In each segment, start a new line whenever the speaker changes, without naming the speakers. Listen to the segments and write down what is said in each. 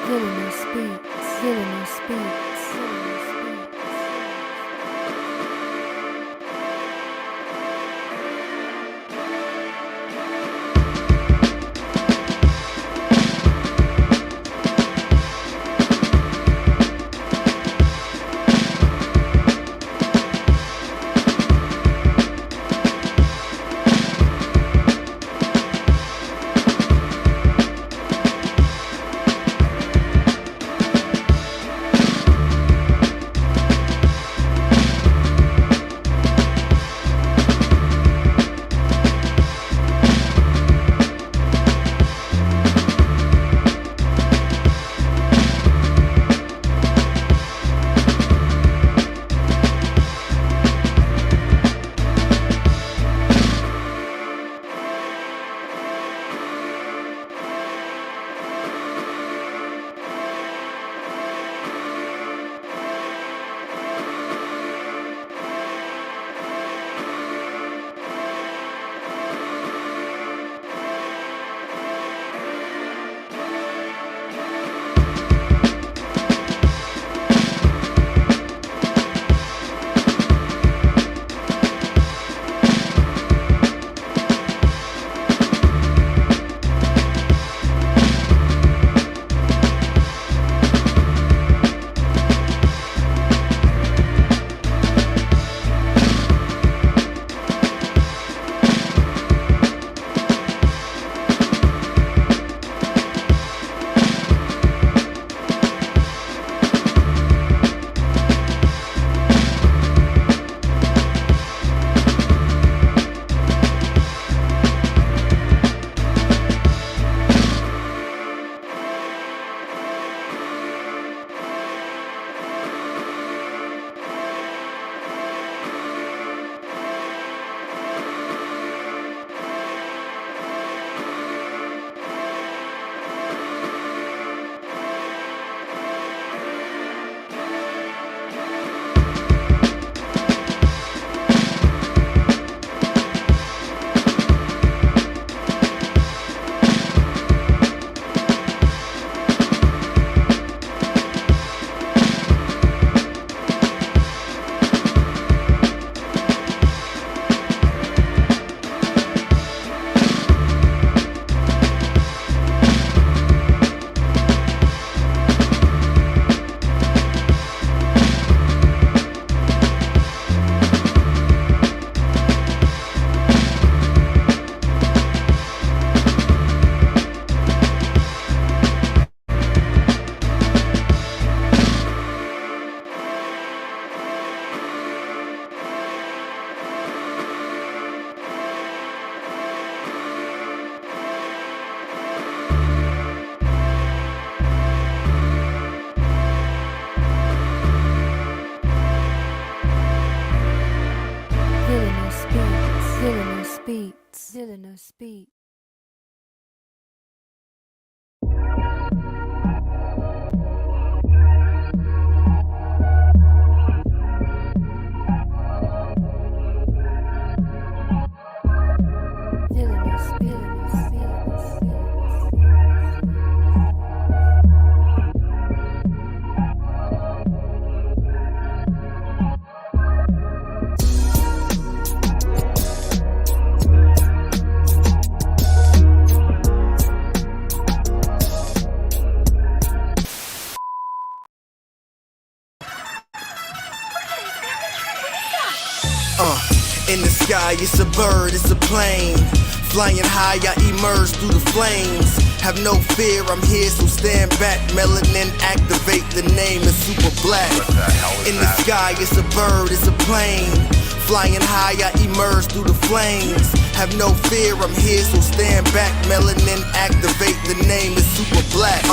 Villainous beats, villainous beats, villainous beats. Villainous beats, villainous beats.
In the sky, it's a bird, it's a plane. Flying high, I emerge through the flames. Have no fear, I'm here, so stand back. Melanin activate, the name is super black. In the sky, it's a bird, it's a plane. Flying high, I emerge through the flames. Have no fear, I'm here, so stand back. Melanin activate, the name is super black.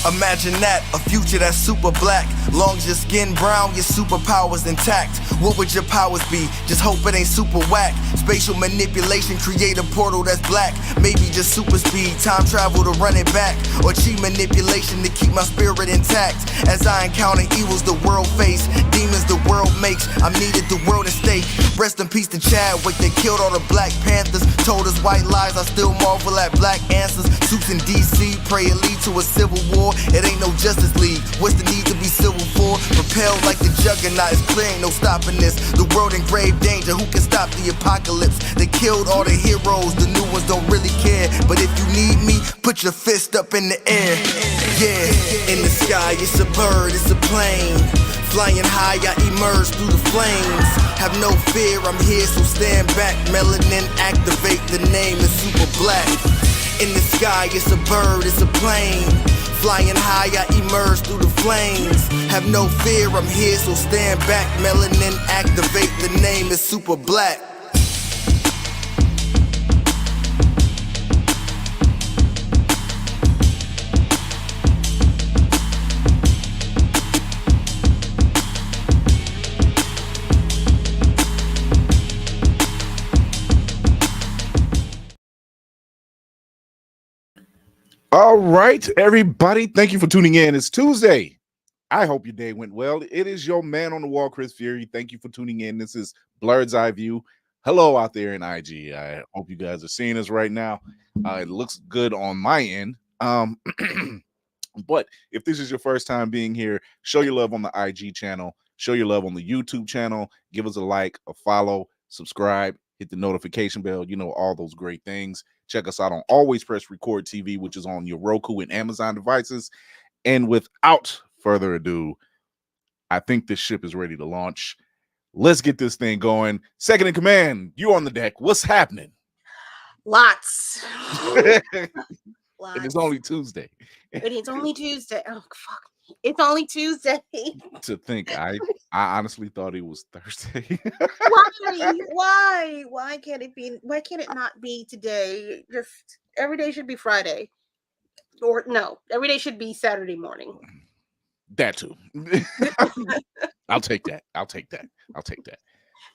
Imagine that, a future that's super black. Long as your skin brown, your superpowers intact. What would your powers be? Just hope it ain't super whack. Spatial manipulation, create a portal that's black. Maybe just super speed, time travel to run it back. Or cheat manipulation to keep my spirit intact. As I encounter evils the world face, demons the world makes, I'm needed the world at stake. Rest in peace to Chadwick, they killed all the Black Panthers. Told us white lies, I still marvel at black answers. Suits in DC, pray it lead to a civil war. It ain't no Justice League, what's the need to be civil for? Propelled like the juggernaut, it's clear ain't no stopping this. The world in grave danger, who can stop the apocalypse? They killed all the heroes, the new ones don't really care. But if you need me, put your fist up in the air. Yeah, in the sky it's a bird, it's a plane. Flying high, I emerge through the flames. Have no fear, I'm here, so stand back. Melanin activate, the name is super black. In the sky, it's a bird, it's a plane. Flying high, I emerge through the flames. Have no fear, I'm here, so stand back. Melanin activate, the name is super black.
All right, everybody. Thank you for tuning in. It's Tuesday. I hope your day went well. It is your man on the wall, Chris Fury. Thank you for tuning in. This is Blurred's Eye View. Hello out there in IG. I hope you guys are seeing us right now. It looks good on my end. But if this is your first time being here, show your love on the IG channel. Show your love on the YouTube channel. Give us a like, a follow, subscribe, hit the notification bell. You know, all those great things. Check us out on Always Press Record TV, which is on your Roku and Amazon devices. And without further ado, I think this ship is ready to launch. Let's get this thing going. Second in command, you on the deck. What's happening?
Lots.
And it's only Tuesday.
It's only Tuesday. Oh, fuck. It's only Tuesday.
To think, I honestly thought it was Thursday.
Why? Why can't it be? Why can't it not be today? Just every day should be Friday. Or no, every day should be Saturday morning.
That too. I'll take that.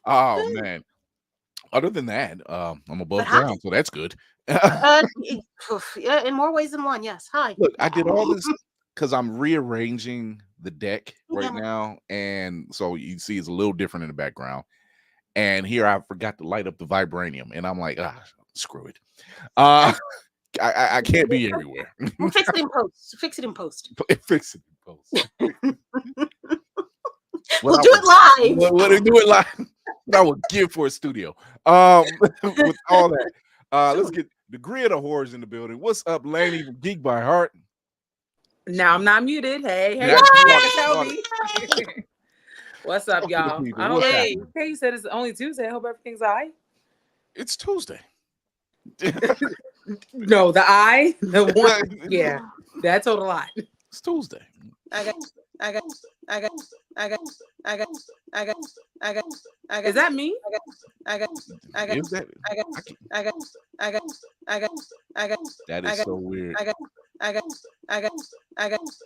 Oh man. Other than that, I'm above ground, so that's good.
Yeah, in more ways than one. Yes. Hi.
Look, I did all this because I'm rearranging the deck right now, and so you see it's a little different in the background. And here I forgot to light up the vibranium, and I'm like, screw it. I can't be everywhere.
We'll fix it in post. Fix it in post.
Fix it in post.
We'll do it live.
We'll do it live. I would give for a studio. With all that, let's get the grid of horrors in the building. What's up, Laney from Geek by Heart?
Now I'm not muted. Hey, tell me. What's up, y'all? Hey, you said it's only Tuesday. I hope everything's all right.
It's Tuesday.
No, the one. Yeah, that's a lot.
It's Tuesday.
I got.
Is that me?
That is so weird.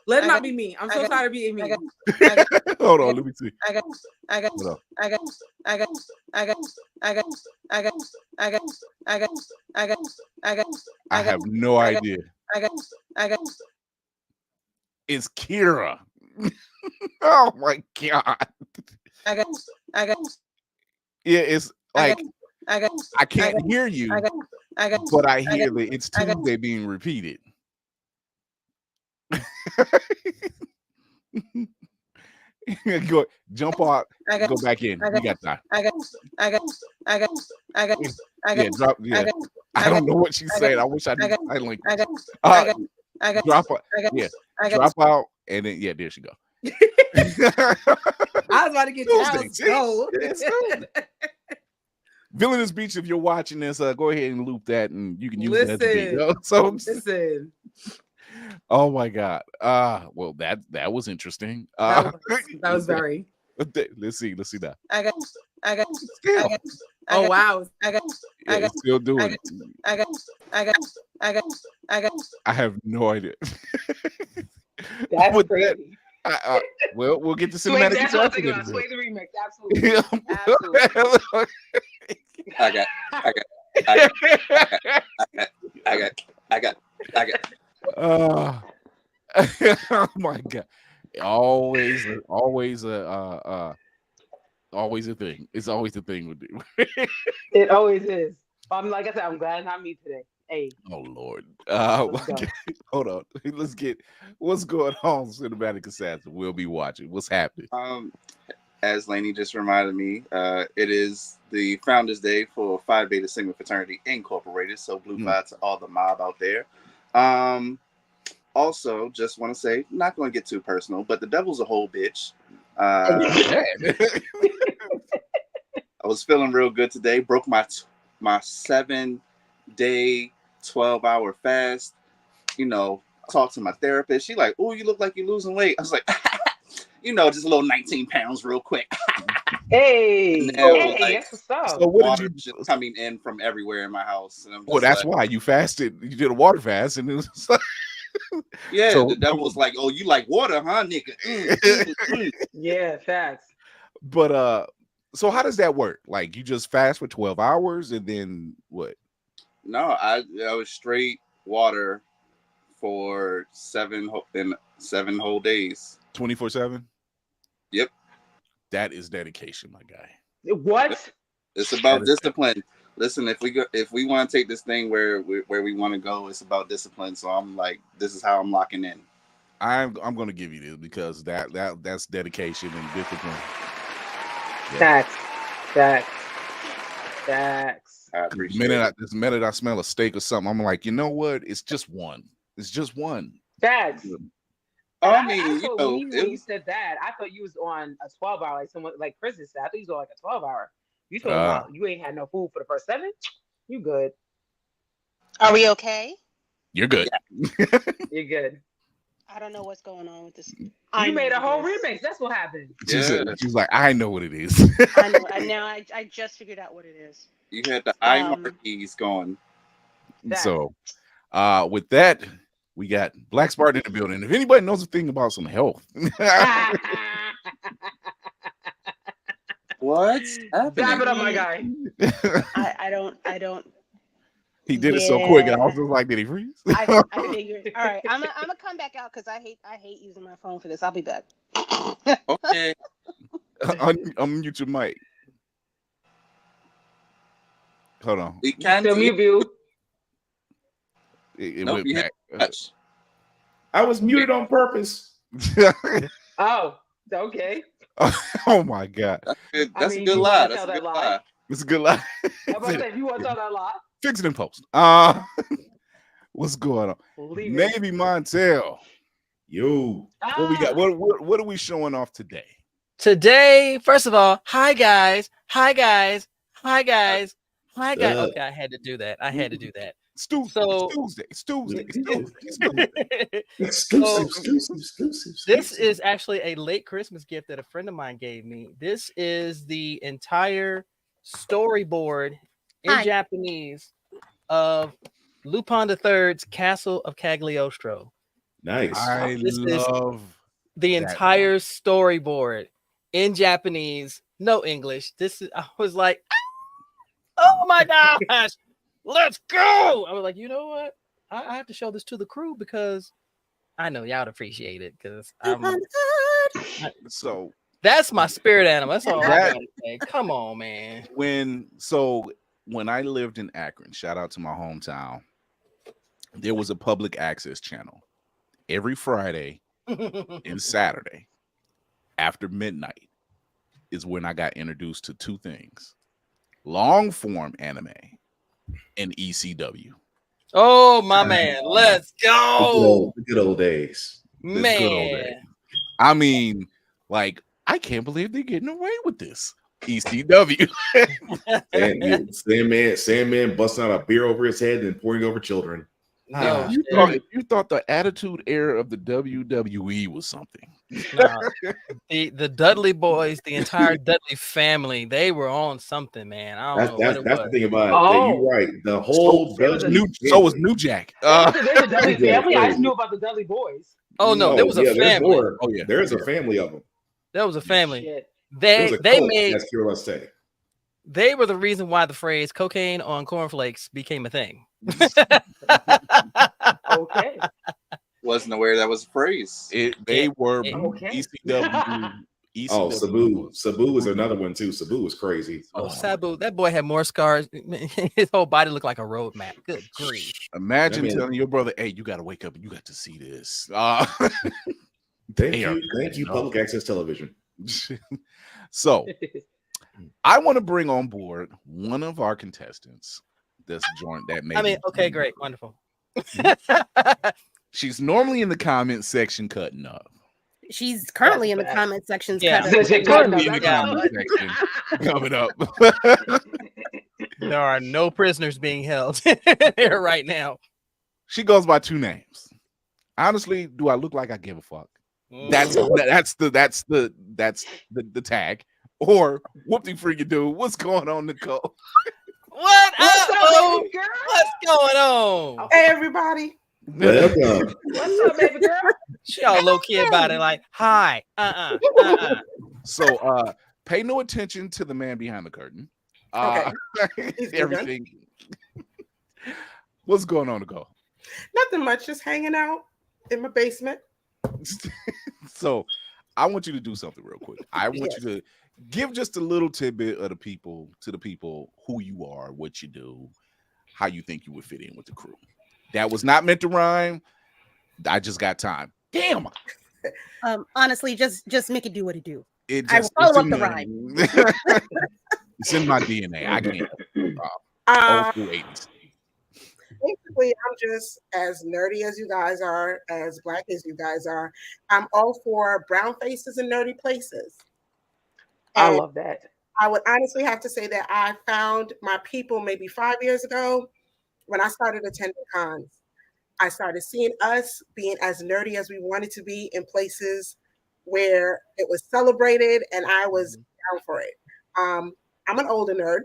Let it not be me. I'm so tired of being me.
Hold on, let me see. I have no idea. It's Kira. Oh my god. Yeah, it's like I can't hear you, but I hear that it's Tuesday being repeated. Go jump out, go back in. You got time. Yeah, drop. Yeah, I don't know what she's saying. I wish I did. I link. Drop out. Yeah, drop out, and then there she go.
I was about to get Tuesday.
Villainous Beach, if you're watching this, go ahead and loop that, and you can use that as a beat. So
listen.
Oh my god. Well, that was interesing.
That was very.
Let's see that.
Oh wow.
It's still doing it. I have no idea.
That's crazy.
Well, we'll get to cinematic.
Sway the remix, absolutely.
Oh my god! Always a thing. It's always the thing with you.
It always is. Like I said, I'm glad not me today. Hey.
Oh Lord.
Let's go.
Hold on. Let's get what's going on. Cinematic Assassin. We'll be watching. What's happening?
As Lainey just reminded me, it is the Founders Day for Phi Beta Sigma Fraternity Incorporated. So blue vibe to all the mob out there. Also, just want to say, not going to get too personal, but the devil's a whole bitch. I was feeling real good today. Broke my 7-day, 12-hour fast. You know, talked to my therapist. She like, "Oh, you look like you're losing weight." I was like, you know, just a little 19 pounds real quick.
Hey, that's what's up.
So what did you
just coming in from everywhere in my house? And I'm just
that's why you fasted. You did a water fast, and it was like,
yeah, so, the devil was like, "Oh, you like water, huh, nigga?"
Yeah, facts.
But so how does that work? Like, you just fast for 12 hours, and then what?
No, I was straight water for 7 whole days.
24/7.
Yep.
That is dedication, my guy.
What?
It's about discipline. Listen, if we want to take this thing where we want to go, it's about discipline. So I'm like, this is how I'm locking in.
I'm going to give you this because that's dedication and discipline.
Yeah. Facts.
I appreciate
the minute I smell a steak or something, I'm like, you know what? It's just one. It's just one.
Facts.
I mean,
when you said that, I thought you was on a 12-hour, like someone like Chris said. I thought you was on like a 12-hour. You talking about you ain't had no food for the first 7? You good?
Are we okay?
You're good.
Yeah.
You're good.
I don't know what's going on with this.
You made a whole remix. That's what happened.
She's like, I know what it is.
I know. And now I just figured out what it is.
You had the eye marquees going.
So, with that, we got Black Spartan in the building. If anybody knows a thing about some health,
what's happening?
Dab it up, my guy.
I don't.
He did it so quick, and I was just like, did he freeze?
I figured. All right, I'm gonna come back out because I hate using my phone for this. I'll be back.
Okay.
Unmute your mic. Hold on.
We can't
mute you.
It went back.
I was muted on purpose.
Oh, okay.
Oh my God.
That's a good lie. That's a good lie.
It's a good lie.
If you want to tell that lie,
fix it in post. What's going on? Navy Montel.
Yo.
What we got? What are we showing off today?
Today, first of all, hi guys. Okay, I had to do that.
It's Tuesday.
Exclusive.
This is actually a late Christmas gift that a friend of mine gave me. This is the entire storyboard in Japanese of Lupin III's Castle of Cagliostro.
Nice.
I love
the entire storyboard in Japanese, no English. I was like, oh my gosh, let's go. I was like, you know what? I have to show this to the crew because I know y'all appreciate it because
so
that's my spirit animal. That's all I gotta say. Come on, man.
When I lived in Akron, shout out to my hometown, there was a public access channel every Friday and Saturday after midnight is when I got introduced to two things: long form anime and ECW.
Oh my man, let's go.
The good old days.
Man.
I mean, like, I can't believe they're getting away with this. ECW.
Sandman busting out a beer over his head and pouring over children.
No,
you thought the attitude era of the WWE was something.
The Dudley boys, the entire Dudley family, they were on something, man. I don't know
that's the thing about it.
Oh.
You're right. The whole
so was New Jack.
There's a Dudley family. I just knew about the Dudley boys.
Oh no, there was a family.
Oh yeah, there's a family of them.
There was a family.
Shit.
They made.
That's pure let's say.
They were the reason why the phrase "cocaine on cornflakes" became a thing.
Okay.
Wasn't aware that was a phrase.
They were
Okay.
ECW.
Oh, Sabu is another one too. Sabu was crazy.
Oh, Sabu, that boy had more scars. His whole body looked like a road map. Good grief.
Imagine telling your brother, "Hey, you got to wake up and you got to see this."
Thank you, public access television.
So, I want to bring on board one of our contestants. This joint that made.
I mean, okay, great, wonderful.
She's normally in the comment section cutting up.
She's currently in the comment sections.
Yeah.
Currently in the comment section coming up.
There are no prisoners being held here right now.
She goes by 2 names. Honestly, do I look like I give a fuck? That's the tag. Or whoopty freaking dude. What's going on, Nicole?
What's going on?
Hey, everybody.
Welcome.
What's up, baby girl?
She all low key about it, like, hi.
So pay no attention to the man behind the curtain.
Okay.
Everything. What's going on, Nicole?
Nothing much, just hanging out in my basement.
So I want you to do something real quick. I want you to give just a little tidbit of the people who you are, what you do, how you think you would fit in with the crew. That was not meant to rhyme. I just got time. Damn.
Honestly, just make it do what it do.
I will
follow up the rhyme.
It's in my DNA. I can't.
Basically, I'm just as nerdy as you guys are, as black as you guys are. I'm all for brown faces in nerdy places.
I love that.
I would honestly have to say that I found my people maybe 5 years ago when I started attending cons. I started seeing us being as nerdy as we wanted to be in places where it was celebrated, and I was down for it. I'm an older nerd.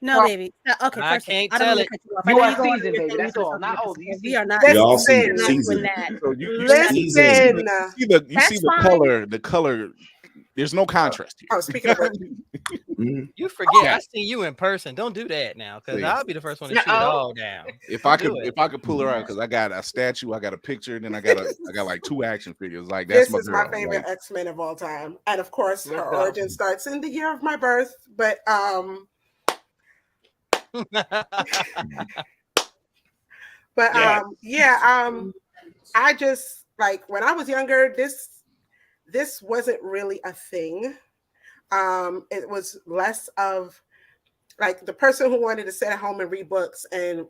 No, baby. Okay,
I can't tell it.
You are seasoned, baby. That's all. Not old.
We are not.
Y'all
Listen,
seasoned.
So you
listen.
see the
That's
color. The color. There's no contrast here.
Oh, speaking of which,
You forget I seen you in person. Don't do that now, because I'll be the first one to shoot it all down.
If I could pull her out, because I got a statue, I got a picture, and then I got like 2 action figures. Like that's
this is my favorite X-Men of all time, and of course, her origin starts in the year of my birth. But I just like when I was younger, this wasn't really a thing. It was less of like the person who wanted to sit at home and read books and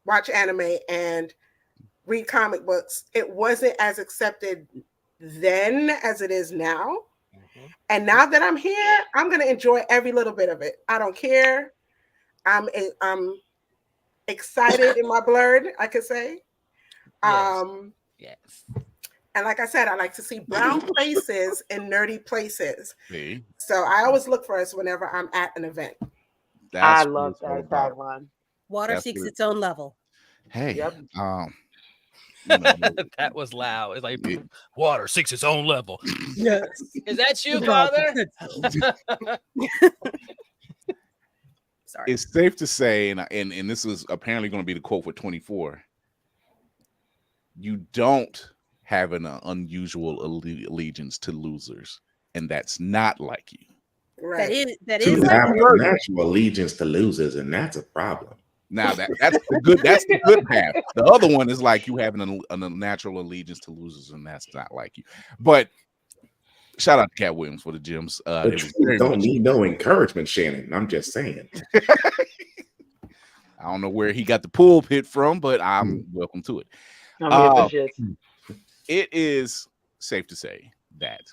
watch anime and read comic books. It wasn't as accepted then as it is now. And now that I'm here, I'm going to enjoy every little bit of it. I don't care. I'm excited in my blood, I could say.
Yes.
And like I said, I like to see brown places in nerdy places.
See?
So I always look for us whenever I'm at an event.
I love that tagline.
Water seeks its own level.
Hey,
Yep.
That was loud. It's like water seeks its own level.
Yes.
Is that you, Father?
Sorry.
It's safe to say, and this is apparently going to be the quote for 24. You don't have an unusual allegiance to losers, and that's not like you.
Right.
That
You
is
have
like
a natural allegiance to losers, and that's a problem.
Now that's the good. That's the good half. The other one is like you having a natural allegiance to losers, and that's not like you. But shout out to Cat Williams for the gems.
But you don't need no encouragement, Shannon. I'm just saying.
I don't know where he got the pulpit from, but I'm welcome to it. It is safe to say that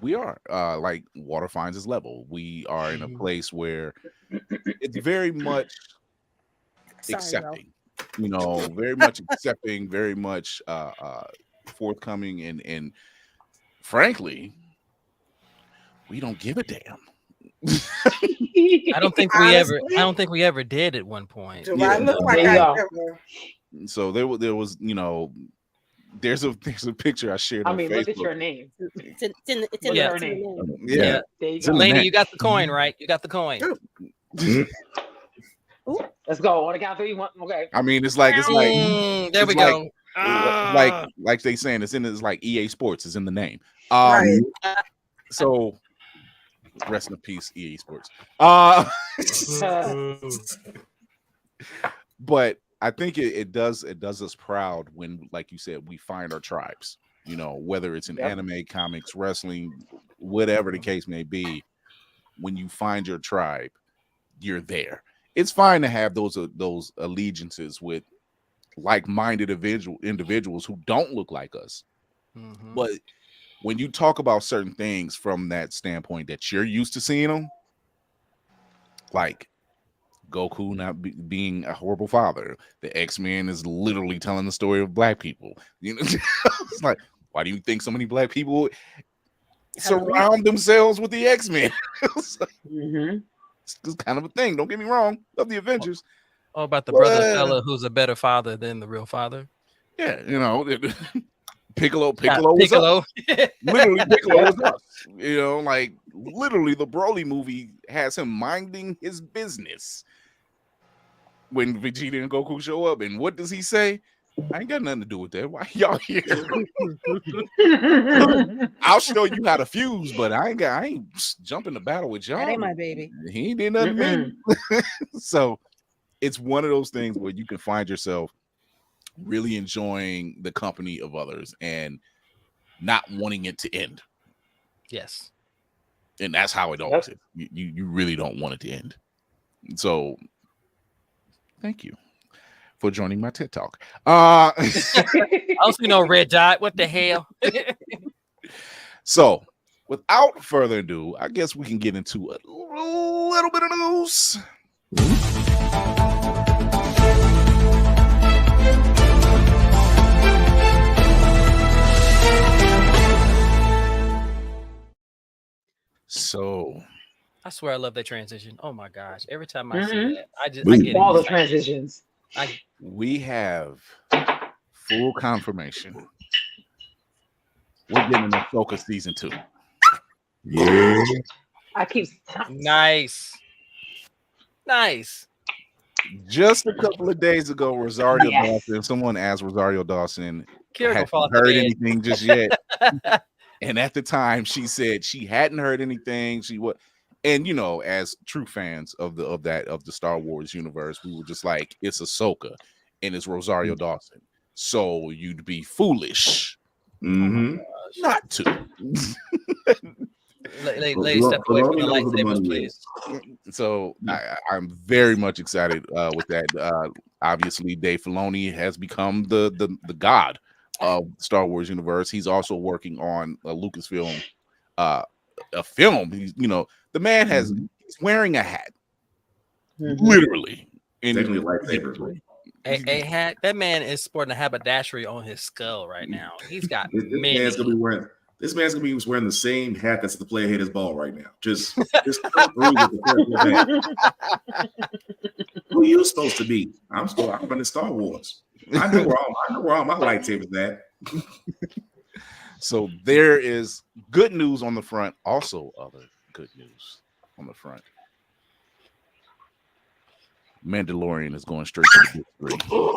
we are like water finds its level. We are in a place where it's very much accepting, very much accepting, very much forthcoming, and frankly, we don't give a damn.
I don't think we ever did at one point.
Do I look like I ever?
So there was, there's a picture I shared on Facebook.
Look at your name.
It's in
Look
the
at her name.
Yeah.
There you
It's in
go.
the
Laney,
name.
you got the coin, right? You got the coin.
Let's go. On the count of 3, 1. Okay.
I mean, it's like
There we go.
like they saying it's like EA Sports is in the name.
Right.
So rest in peace, EA Sports. But I think it does us proud when, like you said, we find our tribes. You know, whether it's in anime, comics, wrestling, whatever the case may be, when you find your tribe, you're there. It's fine to have those allegiances with like-minded individuals who don't look like us. But when you talk about certain things from that standpoint that you're used to seeing them, like Goku not being a horrible father, the X-Men is literally telling the story of black people. You know, it's like, why do you think so many black people surround themselves with the X-Men? It's kind of a thing. Don't get me wrong. Love the Avengers.
Oh, about the brother fella who's a better father than the real father.
Yeah, you know, Piccolo was
Piccolo.
us. Literally, Piccolo was us. You know, like literally, the Broly movie has him minding his business when Vegeta and Goku show up. And what does he say? I ain't got nothing to do with that. Why y'all here? I'll show you how to fuse, but I ain't jumping the battle with y'all.
That ain't my baby.
He ain't did nothing to me. So it's one of those things where you can find yourself really enjoying the company of others and not wanting it to end.
Yes.
And that's how it always is. You really don't want it to end. So thank you for joining my TED Talk.
I don't see no red dot. What the hell?
So without further ado, I guess we can get into a little bit of news. So
I swear I love that transition. Oh my gosh. Every time I see that, I get
all the
excited.
transitions.
We have full confirmation. We're getting Ahsoka season 2.
Yeah.
I keep
Nice.
Just a couple of days ago, Rosario Dawson, someone asked Rosario Dawson,
Kira
had
fall off the
heard
bed.
anything just yet? And at the time, she said she hadn't heard anything. She would, and you know, as true fans of the Star Wars universe, we were just like, it's Ahsoka and it's Rosario Dawson, so you'd be foolish not to.
Ladies, step away from the lightsabers, please.
So I'm very much excited with that. Obviously, Dave Filoni has become the god of Star Wars universe. He's also working on a Lucasfilm, a film. He's, you know, the man he's wearing a hat, literally.
Technically lightsabers.
A hat. That man is sporting a haberdashery on his skull right now. He's got
This man's gonna be wearing the same hat that's at the Player Haters Ball right now. Just come through with the hat. Who you supposed to be? I'm running Star Wars. I know where all my lightsabers at.
So there is good news on the front. Also, other good news on the front. Mandalorian is going straight to the big screen.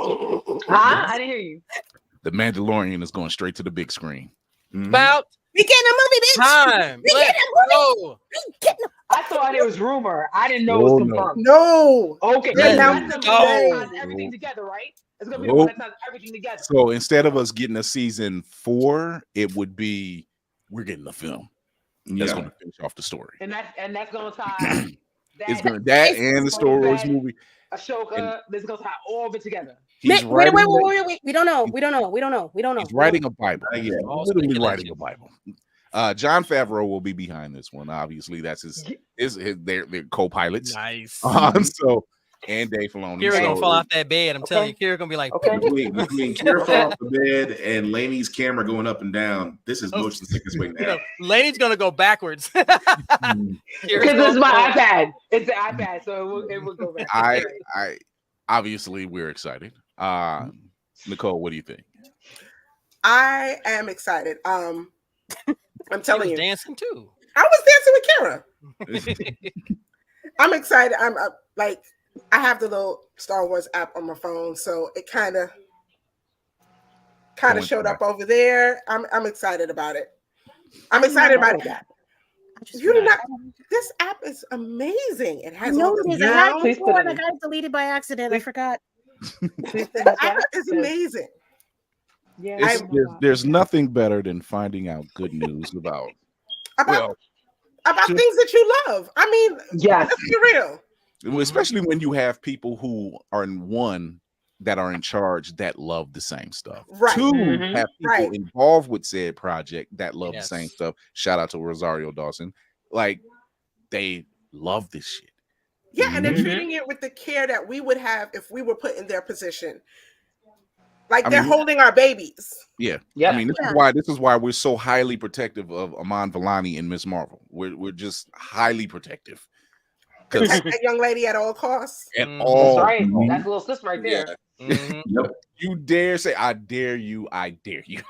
I didn't hear you.
The Mandalorian is going straight to the big screen.
About
we getting a movie, bitch.
time.
We getting a movie.
I thought it was rumor. I didn't know it was confirmed.
No.
Okay.
Yes.
That's ties everything together, right? It's gonna be the one that ties everything together.
So instead of us getting a season 4, it would be we're getting a film that's going to finish off the story.
And that's gonna tie.
It's going to and the Star Wars movie.
Ashoka, this is gonna tie all of it together.
Wait. We don't know.
He's writing a Bible. Literally writing a Bible. John Favreau will be behind this one. Obviously, that's their co-pilots.
Nice.
So and Dave Filoni.
Kira gonna fall off that bed. I'm telling you, Kira gonna be like,
Between Kira fall off the bed and Laney's camera going up and down, this is motion sickness waiting to happen.
Laney's gonna go backwards.
Because this is my iPad. It's the iPad, so it will go back.
I obviously we're excited. Nicole, what do you think?
I am excited. I'm telling you,
dancing too.
I was dancing with Kara. I'm excited. I'm like, I have the little Star Wars app on my phone, so it kind of showed up over there. I'm excited about it. I'm excited about it. You do not. This app is amazing. It has all the
I had it before and I got it deleted by accident. I forgot.
The app is amazing.
Yeah, there's nothing better than finding out good news about
things that you love. I mean, let's be real.
Especially when you have people who are that are in charge that love the same stuff.
Right.
Two, have people involved with said project that love the same stuff. Shout out to Rosario Dawson. Like, they love this shit.
Yeah, and they're treating it with the care that we would have if we were put in their position. Like, they're holding our babies.
Yeah. I mean, this is why we're so highly protective of Aman Vellani and Miss Marvel. We're just highly protective.
Protect that young lady at all costs.
That's right. That's a little sis right there.
Yep. You dare say, I dare you, I dare you.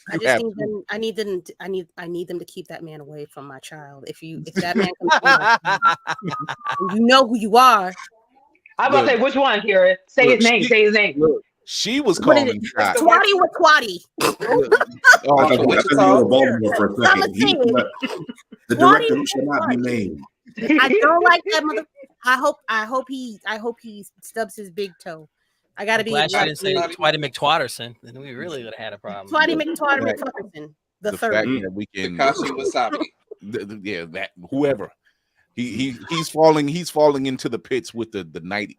I need them to keep that man away from my child. If that man comes you know who you are.
I'm about to say, which one, Kira? Say his name.
Look, she was calling shots.
Twatty with Twatty.
The director should not be named.
I don't like that mother. I hope he stubs his big toe. I gotta be.
Glad you didn't say Twatty McTwatterson. Then we really would have had a problem.
Twatty McTwatterson, the third.
Fact that we can,
Takashi Wasabi.
That whoever. He's falling into the pits with the night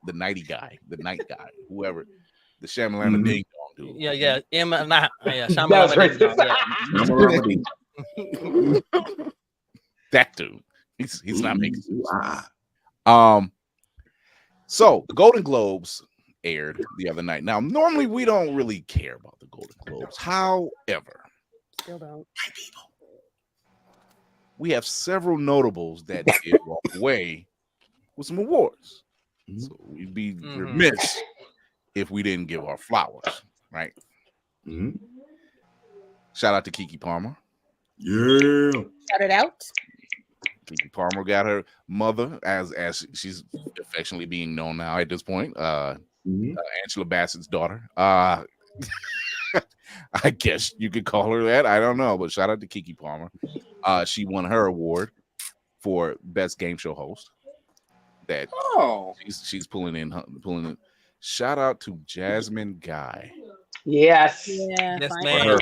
guy, whoever, the Shyamalama Ding Dong dude.
Yeah.
That dude. He's not making sense. So the Golden Globes aired the other night. Now, normally we don't really care about the Golden Globes. However,
still don't.
We have several notables that did walk away with some awards. So we'd be remiss if we didn't give our flowers, right? Shout out to Keke Palmer.
Yeah.
Shout it out.
Keke Palmer got her mother, as she's affectionately being known now at this point, Angela Bassett's daughter. I guess you could call her that. I don't know, but shout out to Keke Palmer. She won her award for best game show host. That she's pulling in. Shout out to Jasmine Guy.
Yes.
Yeah.
Yes, man.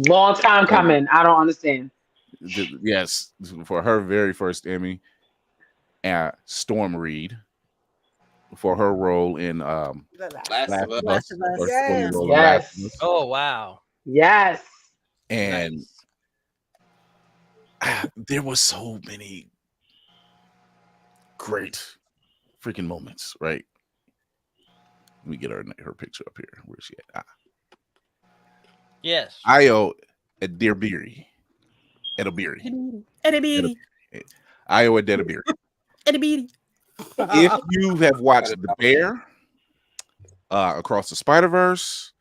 Long time coming. I don't understand.
Yes, for her very first Emmy. Storm Reed for her role in
Last of Us.
Yes.
Oh wow.
Yes.
And there was so many great freaking moments, right? Let me get her picture up here. Where's she at?
Yes.
Ayo Edebiri.
Edebiri.
Ayo Edebiri.
Edebiri.
If you have watched The Bear, Across the Spider-Verse,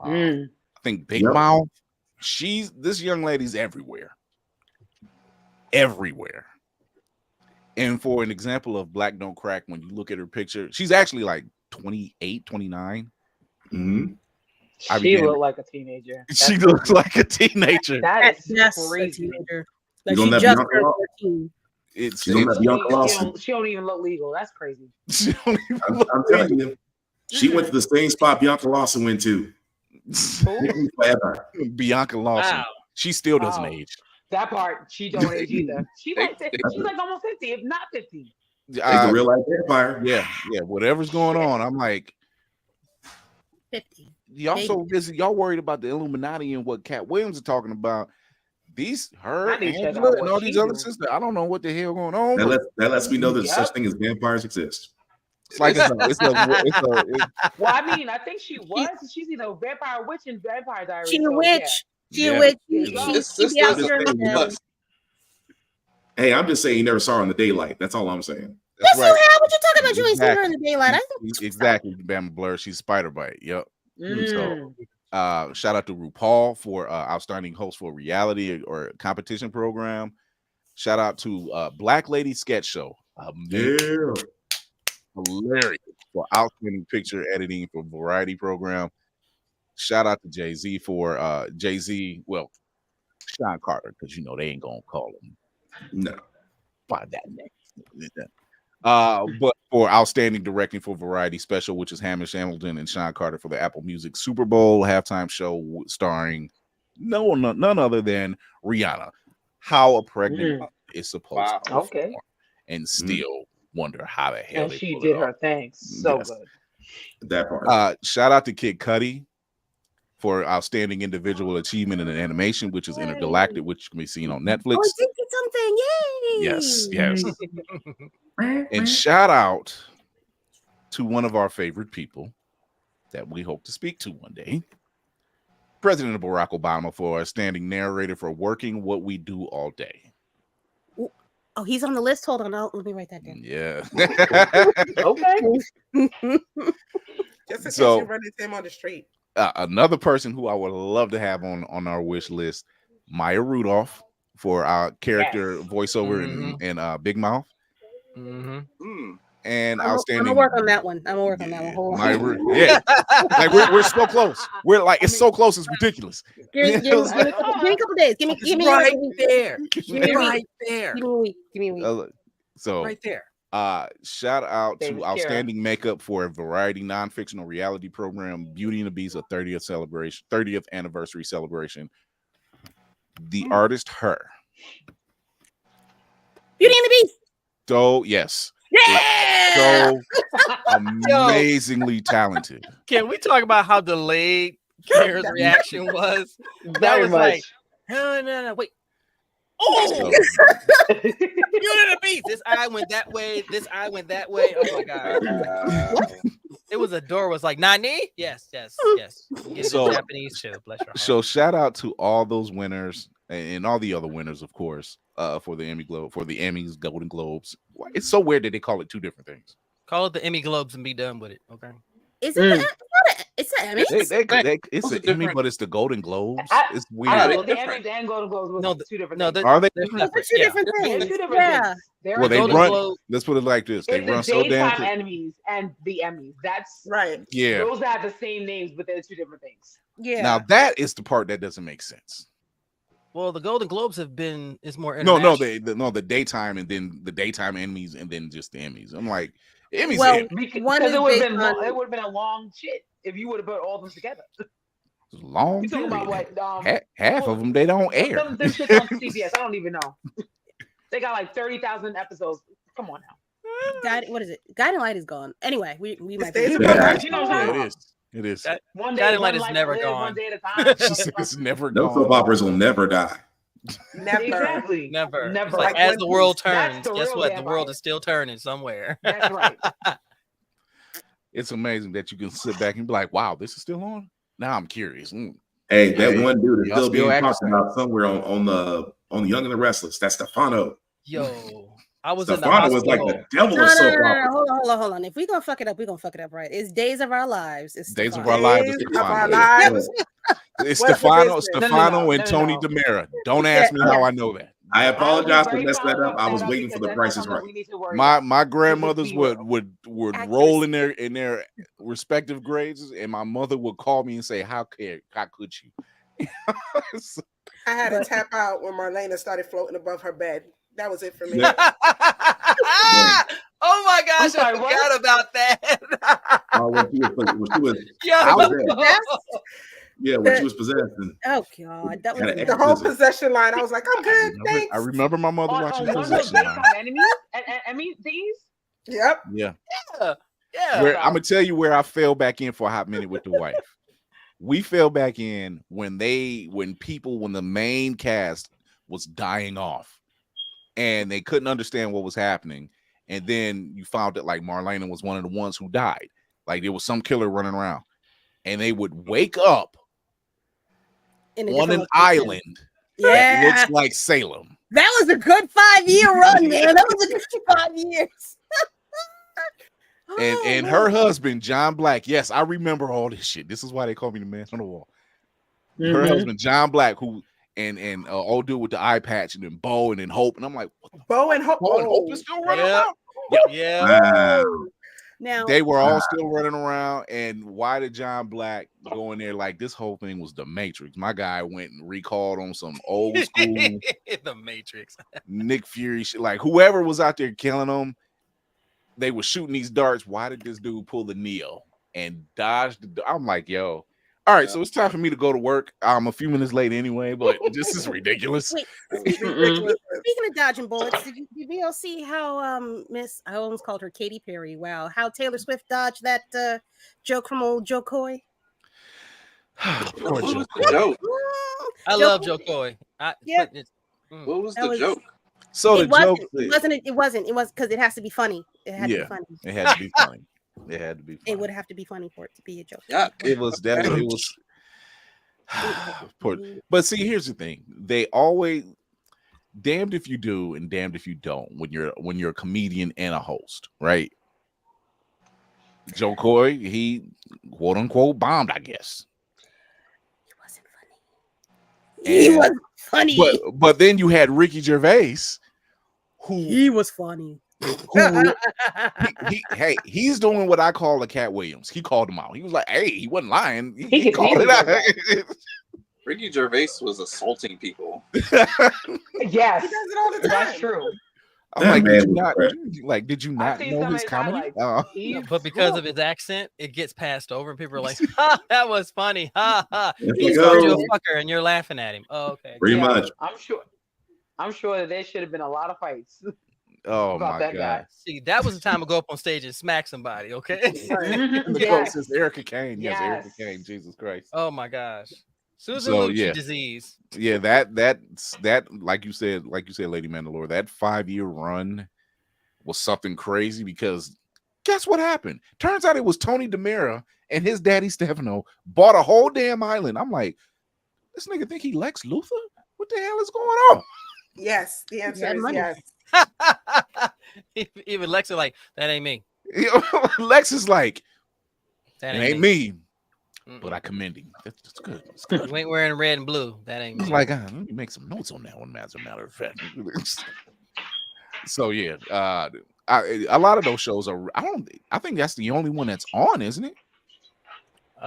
I think Big Mouth, this young lady's everywhere. Everywhere. And for an example of Black Don't Crack, when you look at her picture, she's actually like 28, 29.
She looked like a teenager.
She looks like a teenager.
That's
crazy.
Like
she
just
turned 14.
She don't even look legal. That's crazy.
I'm telling you, she went to the same spot Bianca Lawson went to. Forever.
Bianca Lawson.
Wow.
She still doesn't age.
That part, she don't age either. She's like almost 50, if not 50.
She's a real life vampire.
Yeah. Whatever's going on, I'm like
50.
Y'all so busy. Y'all worried about the Illuminati and what Cat Williams is talking about. Her and all these other sisters. I don't know what the hell going on.
That lets me know that such thing as vampires exist.
It's like
well, I mean, I think she was. She's either a vampire witch and Vampire Diaries.
She a witch. She a witch.
Hey, I'm just saying you never saw her in the daylight. That's all I'm saying.
That's right. What you talking about? You ain't seen her in the daylight.
Exactly. Bama Blur. She's Spider Bite. Yep. So Shout out to RuPaul for outstanding host for reality or competition program. Shout out to Black Lady Sketch Show. Hilarious for outstanding picture editing for variety program. Shout out to Jay-Z for Jay-Z. Well, Sean Carter, because they ain't gonna call him by that name. But for outstanding directing for variety special, which is Hamish Hamilton and Sean Carter for the Apple Music Super Bowl halftime show starring none other than Rihanna. How a pregnant is supposed to perform, and still wonder how the hell
and
they
she
pull
did
it
her
off.
thing so
Yes.
good.
That part.
Shout out to Kid Cudi for outstanding individual achievement in animation, which is Intergalactic, which can be seen on Netflix.
Oh, it did something! Yay!
Yes. And shout out to one of our favorite people that we hope to speak to one day, President Barack Obama, for a standing narrator for Working What We Do All Day.
Oh, he's on the list. Hold on, let me write that down.
Yeah.
Okay.
Just in case
So-
you run into him on the street.
Another person who I would love to have on our wish list, Maya Rudolph, for our character voiceover in Big Mouth. And
I'm
outstanding.
gonna work on that one. Hold on.
Like we're so close. We're like it's so close. It's ridiculous.
Give me a couple days. Give me
right
a week.
there.
Give me a
Right
week.
there.
Give me a week.
So
Right there.
Shout out
David
to
Kara.
outstanding makeup for a variety non-fictional reality program, Beauty and the Beast, a 30th anniversary celebration. The artist Her.
Beauty and the Beast.
So yes.
Yeah.
So amazingly talented.
Can we talk about how delayed Kara's reaction was? That
Very
was
much.
like, no, wait. Oh,
So,
Beauty and the Beast. This eye went that way. This eye went that way. Oh my god. It was a door. Was like Nani? Yes. Get
So-
the Japanese too. Bless your heart.
so shout out to all those winners and all the other winners, of course, for the Emmys, Golden Globes. It's so weird that they call it two different things.
Call it the Emmy Globes and be done with it. Okay.
Is it? It's an Emmy.
It's an Emmy, but it's the Golden Globes. It's
I
weird.
know the Emmys and Golden Globes was
No,
two different
no,
things.
Are they
They're
different?
separate.
Two
Yeah.
different
They're
things.
two different
Yeah.
things. They're
Well, they
Golden
run.
Globe-
Let's put it like this: they
it's
run
the
so damn
daytime
quick.
Emmys and the Emmys. That's
Right.
Yeah.
those have the same names, but they're two different things.
Yeah.
Now that is the part that doesn't make sense.
Well, the Golden Globes is more
No,
international.
the daytime and then the daytime Emmys and then just the Emmys. I'm like, Emmys.
Well,
Emmys.
Because
One is
it would have
based
been
on-
it would have been a long shit if you would have put all of them together.
It's a long
You talking
period.
about what?
Half of them they don't air.
Them shits on CBS. I don't even know. They got like 30,000 episodes. Come on now.
What is it? Guiding Light is gone. Anyway, we might
Days
be.
of Our
Yeah,
Lives.
You know what I'm
yeah,
talking
it
about?
is. It is.
One
Guiding
day,
Light
one
is
life
never
to live,
gone.
one day at a time.
She said it's never
Those soap
gone.
operas will never die.
Never.
Exactly.
Never.
Never.
It's like
Like
as
One
the world
Piece. That's
turns,
the
guess
real
what? The
damn
world
fire.
is still turning somewhere.
That's right.
It's amazing that you can sit back and be like, "Wow, this is still on." Now I'm curious.
Hey, that
Yeah,
one dude is
y'all
still
still
being
acting
talked about somewhere on the Young and the Restless. That's Stefano.
Yo, I was in the
Stefano was like
hospital.
the devil
No,
of
no,
soap
no, no,
opera.
no. Hold on. If we gonna fuck it up, we're gonna fuck it up right. It's Days of Our Lives. It's
Days of
Stefano.
Our Lives is
Days of Our
Stefano.
Lives.
It's
What's the
Stefano,
business?
Stefano, and
No.
Tony DeMera. Don't ask me how I know that.
I apologize for
very
messing that
proud
up. I was
of
waiting for
because
the
that's
Price
not
is
something
Right.
we need to worry about.
My grandmothers
be
would
real.
roll in their respective grades, and my mother would call me and say, "How could you?"
I had to tap out when Marlena started floating above her bed. That was it for me.
Oh my gosh,
sorry,
I
what?
forgot about that.
When she was
Yo.
I was there.
Yes.
When she was possessed. And
Oh God, that was
Kinda
The whole possession line. I was like, I'm good. Thanks.
I remember my mother
On
watching
one of those
Possession.
daytime enemies and Emmy things.
Yep.
Yeah.
Yeah.
Where I'm gonna tell you where I fell back in for a hot minute with the wife. We fell back in when the main cast was dying off and they couldn't understand what was happening. And then you found that like Marlena was one of the ones who died. Like there was some killer running around, and they would wake up
in a
on an
different location.
island that
Yeah,
looks like Salem.
that was a good 5-year run, man. That was a good 5 years.
And
Oh,
her husband, John Black. Yes, I remember all this shit. This is why they call me the man on the wall. her husband John Black, who and old dude with the eye patch, and then Bo, and then Hope, and I'm like, what the
Bo and Hope.
Bo and Hope is still running around.
Yeah.
Wow.
Now
They were all still running around, and why did John Black go in there like this whole thing was the Matrix? My guy went and recalled on some old school
The Matrix.
Nick Fury shit. Like whoever was out there killing them, they were shooting these darts. Why did this dude pull the Neo and dodge the? I'm like, yo. All right, so it's time for me to go to work. I'm a few minutes late anyway, but this is ridiculous.
Wait, speaking of dodging bullets, did we all see how Miss, I almost called her Katy Perry, wow, how Taylor Swift dodged that joke from old Joe Coy?
Poor Joe.
Joke.
I love Joe Coy.
Yeah.
What was the joke?
So the joke
it wasn't because it has to be funny. It had to be funny.
It had to be funny. It had to be funny.
It would have to be funny for it to be a joke.
Yeah,
it was definitely poor. But see, here's the thing: they always damned if you do and damned if you don't when you're a comedian and a host, right? Joe Coy, he quote unquote bombed, I guess.
He wasn't funny.
But then you had Ricky Gervais, who
he was funny.
He's doing what I call a Cat Williams. He called him out. He was like, "Hey, he wasn't lying. He called it out."
Ricky Gervais was assaulting people.
Yes,
He does it all the time.
that's true.
I'm like, did you not
seen
know
some
his
of his
comedy?
highlights.
But because of his accent, it gets passed over, and people are like, "Ha, that was funny." Ha ha.
There
He's
you
called
go.
you a fucker, and you're laughing at him. Oh, okay.
Pretty much.
I'm sure that there should have been a lot of fights.
Oh
about
my
that
god!
guy.
See, that was the time to go up on stage and smack somebody. Okay.
And the
Yes.
coach is Erica Kane. Yes, Erica
Yes.
Kane. Jesus Christ.
Oh my gosh. Susan
So,
Lucci
yeah.
disease.
Yeah, that like you said, Lady Mandalore, that 5-year run was something crazy because guess what happened? Turns out it was Tony DeMera and his daddy Stefano bought a whole damn island. I'm like, this nigga think he Lex Luthor? What the hell is going on?
Yes, the answer is
money.
yes.
Even Lex is like, that ain't me.
Lex is like,
That
it ain't me. But I commend him. That's good. That's good.
You ain't wearing red and blue. That ain't me.
He's like, let me make some notes on that one, as a matter of fact. So yeah, a lot of those shows are. I think that's the only one that's on, isn't it?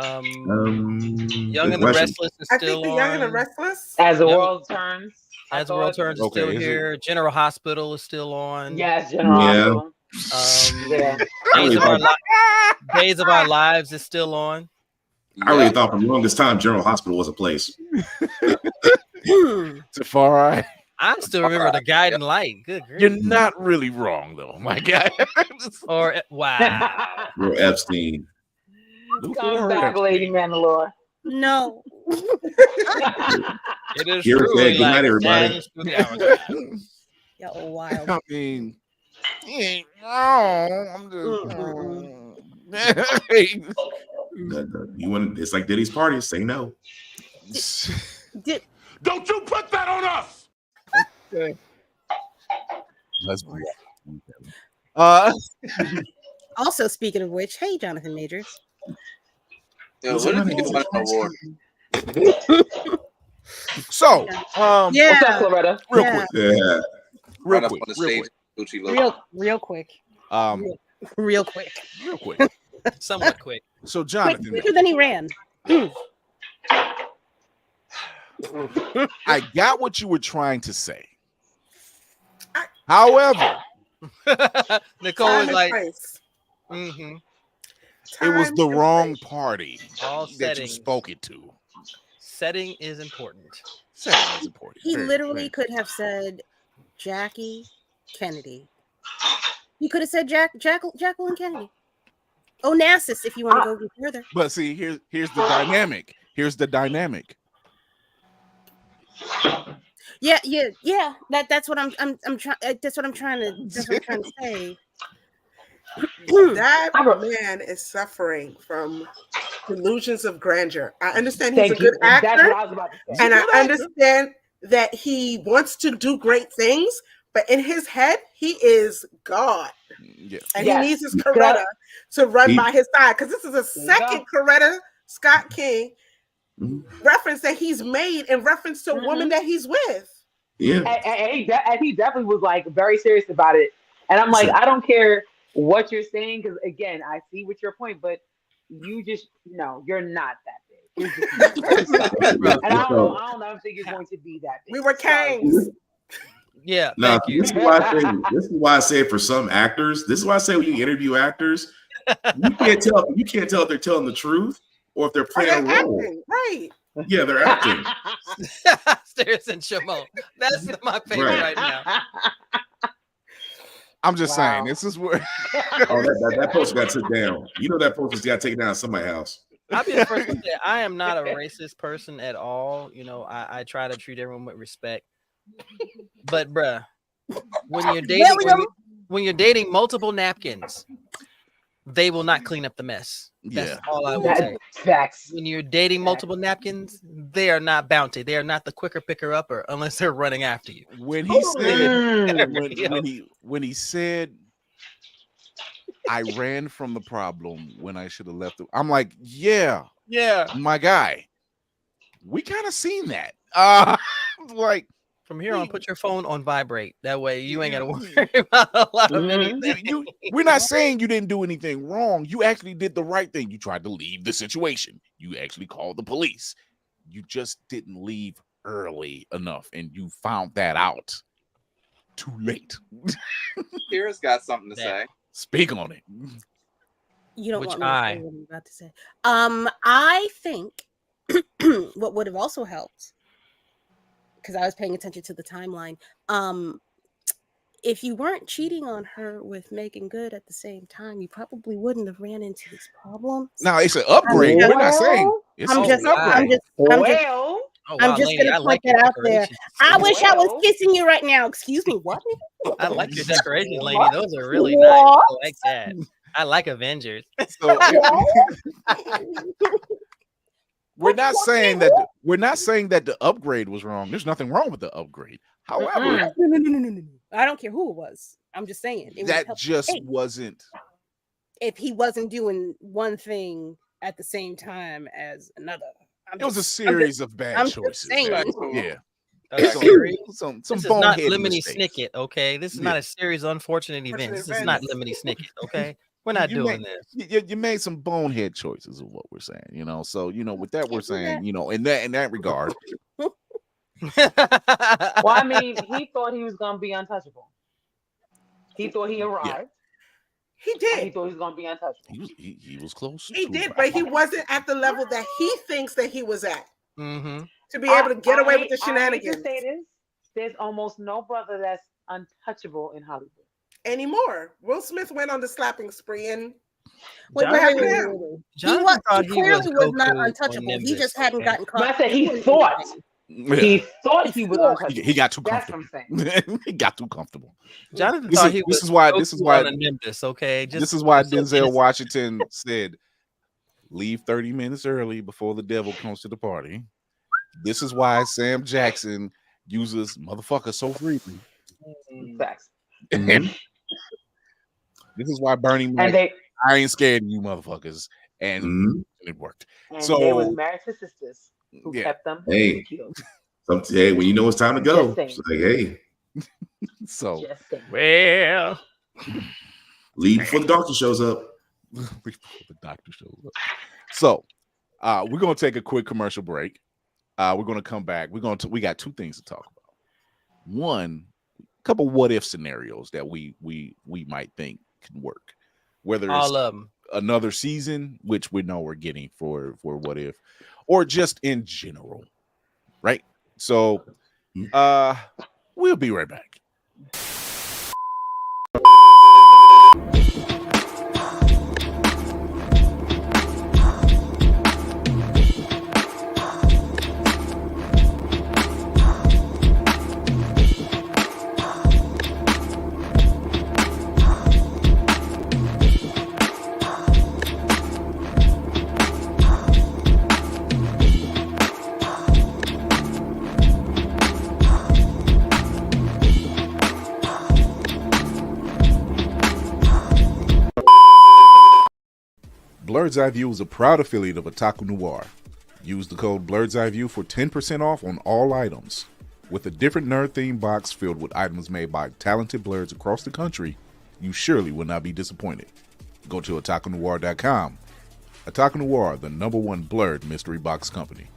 Young and the Restless is
I
still
think the
on.
Young and the Restless.
As the world turns.
As the World Turns is still
is it?
here. General Hospital is still on.
Yes, General Hospital.
Yeah.
I
Days of Our Lives is still on.
really thought for the longest time General Hospital was a place.
Tafari.
I still remember the Guiding Light. Good grief.
You're not really wrong though, my guy.
Or wow.
Real Epstein.
Come back, Lady Mandalore.
No.
It is
Here
true.
we go. Good night, everybody.
Yeah, wild.
I mean, he ain't wrong. I'm just.
You want? It's like Diddy's party. Say no.
Don't you put that on us!
Let's be
Also, speaking of which, hey, Jonathan Majors.
Yo, what did he get an award?
So,
Yeah.
What's up, Loretta?
real
Yeah.
quick,
Yeah.
real
Right up
quick,
on the
real
stage,
quick.
Gucci logo.
Real quick.
Real
Real quick.
quick.
Somewhat quick.
So, Jonathan,
Quicker than he ran.
I got what you were trying to say. However,
Nicole
Time
is
and
like,
place.
mm-hmm.
it was
Time
the
and
wrong
place.
party
All
that you
settings.
spoke it to.
Setting is important.
Setting is important.
He
Very,
literally
very-
could have said Jackie Kennedy. He could have said Jacqueline Kennedy. Onassis, if you want to go further.
But see, here's the dynamic. Here's the dynamic.
Yeah. That's what I'm trying. That's what I'm trying to say.
That man is suffering from delusions of grandeur. I understand he's
Thank
a good
you. That's
actor,
what I was about to say.
and I understand that he wants to do great things, but in his head, he is God.
Yeah.
And
Yes.
he needs his Coretta to run
He-
by his side, because this is a second Coretta Scott King reference that he's made in reference to a woman that he's with.
Yeah.
And he definitely was like very serious about it. And I'm like, I don't care what you're saying, because again, I see what your point, but you just you're not that big. And I don't think you're going to be that big.
We were kangs.
Yeah.
Now,
Thank you.
this is why I say for some actors, this is why I say when you interview actors, you can't tell if they're telling the truth or if they're playing a role.
Acting, right.
Yeah, they're acting.
Stairs and Shimon. That's my favorite right now.
I'm just saying, this is where
that poster got took down. You know that poster's got taken down at somebody's house.
I'll be the first to say I am not a racist person at all. I try to treat everyone with respect. But bruh, when you're dating multiple napkins, they will not clean up the mess. That's all I would say.
Facts.
When you're dating multiple napkins, they are not bounty. They are not the quicker picker upper unless they're running after you.
When he said when he said I ran from the problem when I should have left it, I'm like, yeah, my guy. We kind of seen that. Like
from here on, put your phone on vibrate. That way you ain't gotta worry about a lot of anything.
We're not saying you didn't do anything wrong. You actually did the right thing. You tried to leave the situation. You actually called the police. You just didn't leave early enough, and you found that out too late.
Kira's got something to say.
Speak on it.
You don't want me to say what I'm about to say. I think what would have also helped, because I was paying attention to the timeline. If you weren't cheating on her with Megan Good at the same time, you probably wouldn't have ran into this problem.
No, it's an upgrade. We're not saying it's
I'm just gonna put that out there. I wish I was kissing you right now. Excuse me, what?
I like your decorations, lady. Those are really nice. I like that. I like Avengers.
So, we're not saying that the upgrade was wrong. There's nothing wrong with the upgrade. However,
no. I don't care who it was. I'm just saying
wasn't.
If he wasn't doing one thing at the same time as another,
It was a series of bad choices. Yeah. Some
this is
bonehead
not Lemony
mistakes.
Snicket, okay? This is not a series of unfortunate events. This is not Lemony Snicket, okay? We're not doing this.
You made some bonehead choices, is what we're saying. So with that, we're saying, in that regard.
Well, I mean, he thought he was gonna be untouchable. He thought he arrived.
Yeah. He did.
He thought he was gonna be untouchable.
He was close.
He did, but he wasn't at the level that he thinks that he was at.
Mm-hmm.
To be able to get away with the shenanigans.
I hate to say this, there's almost no brother that's untouchable in Hollywood
anymore. Will Smith went on the slapping spree, and
what happened to him? He clearly was not untouchable. He just hadn't gotten caught.
But I said he thought. He thought he was untouchable.
He got too comfortable. He got too comfortable.
Jonathan thought he was. This is why. Okay.
This is why Denzel Washington said, "Leave 30 minutes early before the devil comes to the party." This is why Sam Jackson uses motherfucker so freely.
Facts.
This is why Bernie I ain't scared of you motherfuckers. And it worked.
And
so
they was married to sisters who kept them.
Hey, when you know it's time to go, it's like, hey.
So
leave before the doctor shows up.
So we're gonna take a quick commercial break. We're gonna come back. We got two things to talk about. One, a couple what if scenarios that we might think can work. Whether it's
all of them,
another season, which we know we're getting for what if, or just in general, right? So we'll be right back. Bird's Eye View is a proud affiliate of Otaku Noir. Use the code Blurred's Eye View for 10% off on all items. With a different nerd-themed box filled with items made by talented blurs across the country, you surely will not be disappointed. Go to otakunoir.com. Otaku Noir, the #1 blurred mystery box company.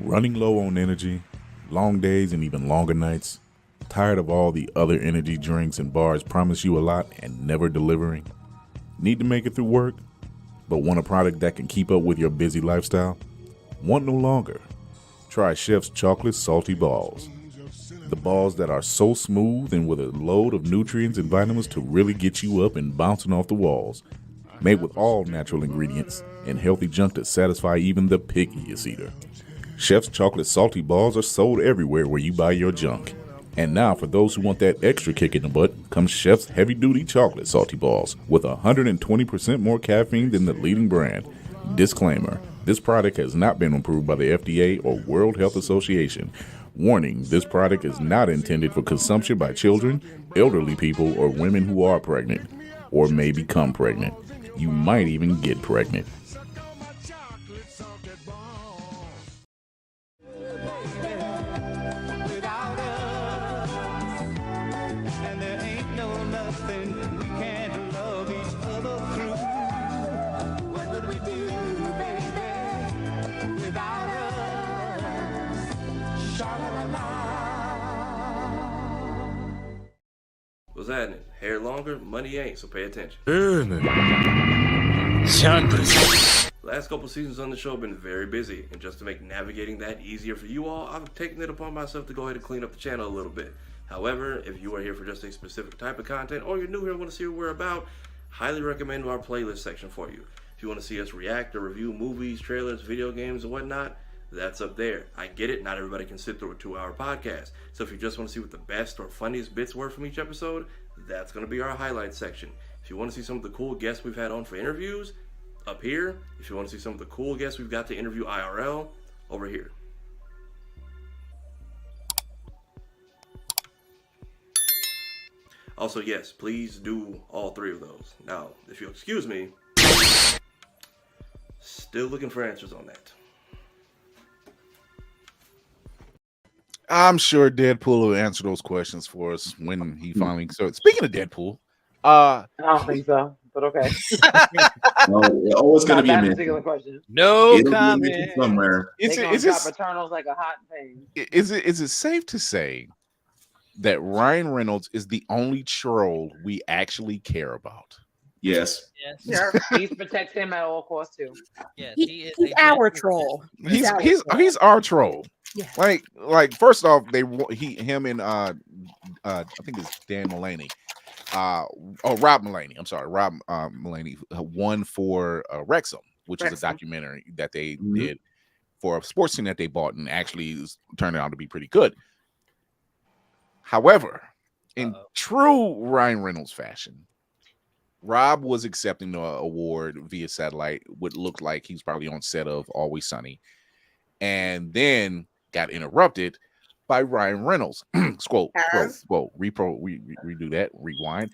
Running low on energy, long days and even longer nights, tired of all the other energy drinks and bars promise you a lot and never delivering? Need to make it through work, but want a product that can keep up with your busy lifestyle? Want no longer? Try Chef's Chocolate Salty Balls. The balls that are so smooth and with a load of nutrients and vitamins to really get you up and bouncing off the walls. Made with all natural ingredients and healthy junk to satisfy even the pickiest eater. Chef's Chocolate Salty Balls are sold everywhere where you buy your junk. And now, for those who want that extra kick in the butt, comes Chef's Heavy Duty Chocolate Salty Balls with 120% more caffeine than the leading brand. Disclaimer: this product has not been approved by the FDA or World Health Association. Warning: this product is not intended for consumption by children, elderly people, or women who are pregnant or may become pregnant. You might even get pregnant.
What's happening? Hair longer, money ain't, so pay attention. Last couple seasons on the show have been very busy, and just to make navigating that easier for you all, I've taken it upon myself to go ahead and clean up the channel a little bit. However, if you are here for just a specific type of content, or you're new here and want to see what we're about, highly recommend our playlist section for you. If you want to see us react or review movies, trailers, video games, and whatnot, that's up there. I get it, not everybody can sit through a 2-hour podcast. So if you just want to see what the best or funniest bits were from each episode, that's going to be our highlights section. If you want to see some of the cool guests we've had on for interviews, up here. If you want to see some of the cool guests we've got to interview IRL, over here. Also, yes, please do all 3 of those. Now, if you'll excuse me, still looking for answers on that.
I'm sure Deadpool will answer those questions for us when he finally. So, speaking of Deadpool, I
don't think so, but okay.
It's going to be a
particular question.
No comment.
Somewhere.
Is it Eternals like a hot thing?
Is it safe to say that Ryan Reynolds is the only troll we actually care about?
Yes.
Yeah. He protects him at all costs too.
Yes,
he's our troll.
He's our troll.
Yeah.
Like first off, him and I think it's Dan Mulaney. Rob Mulaney. I'm sorry, Rob Mulaney won for Wrexham, which is a documentary that they did for a sports team that they bought, and actually turned out to be pretty good. However, in true Ryan Reynolds fashion, Rob was accepting the award via satellite. What looked like he was probably on set of Always Sunny, and then got interrupted by Ryan Reynolds. Redo that. Rewind.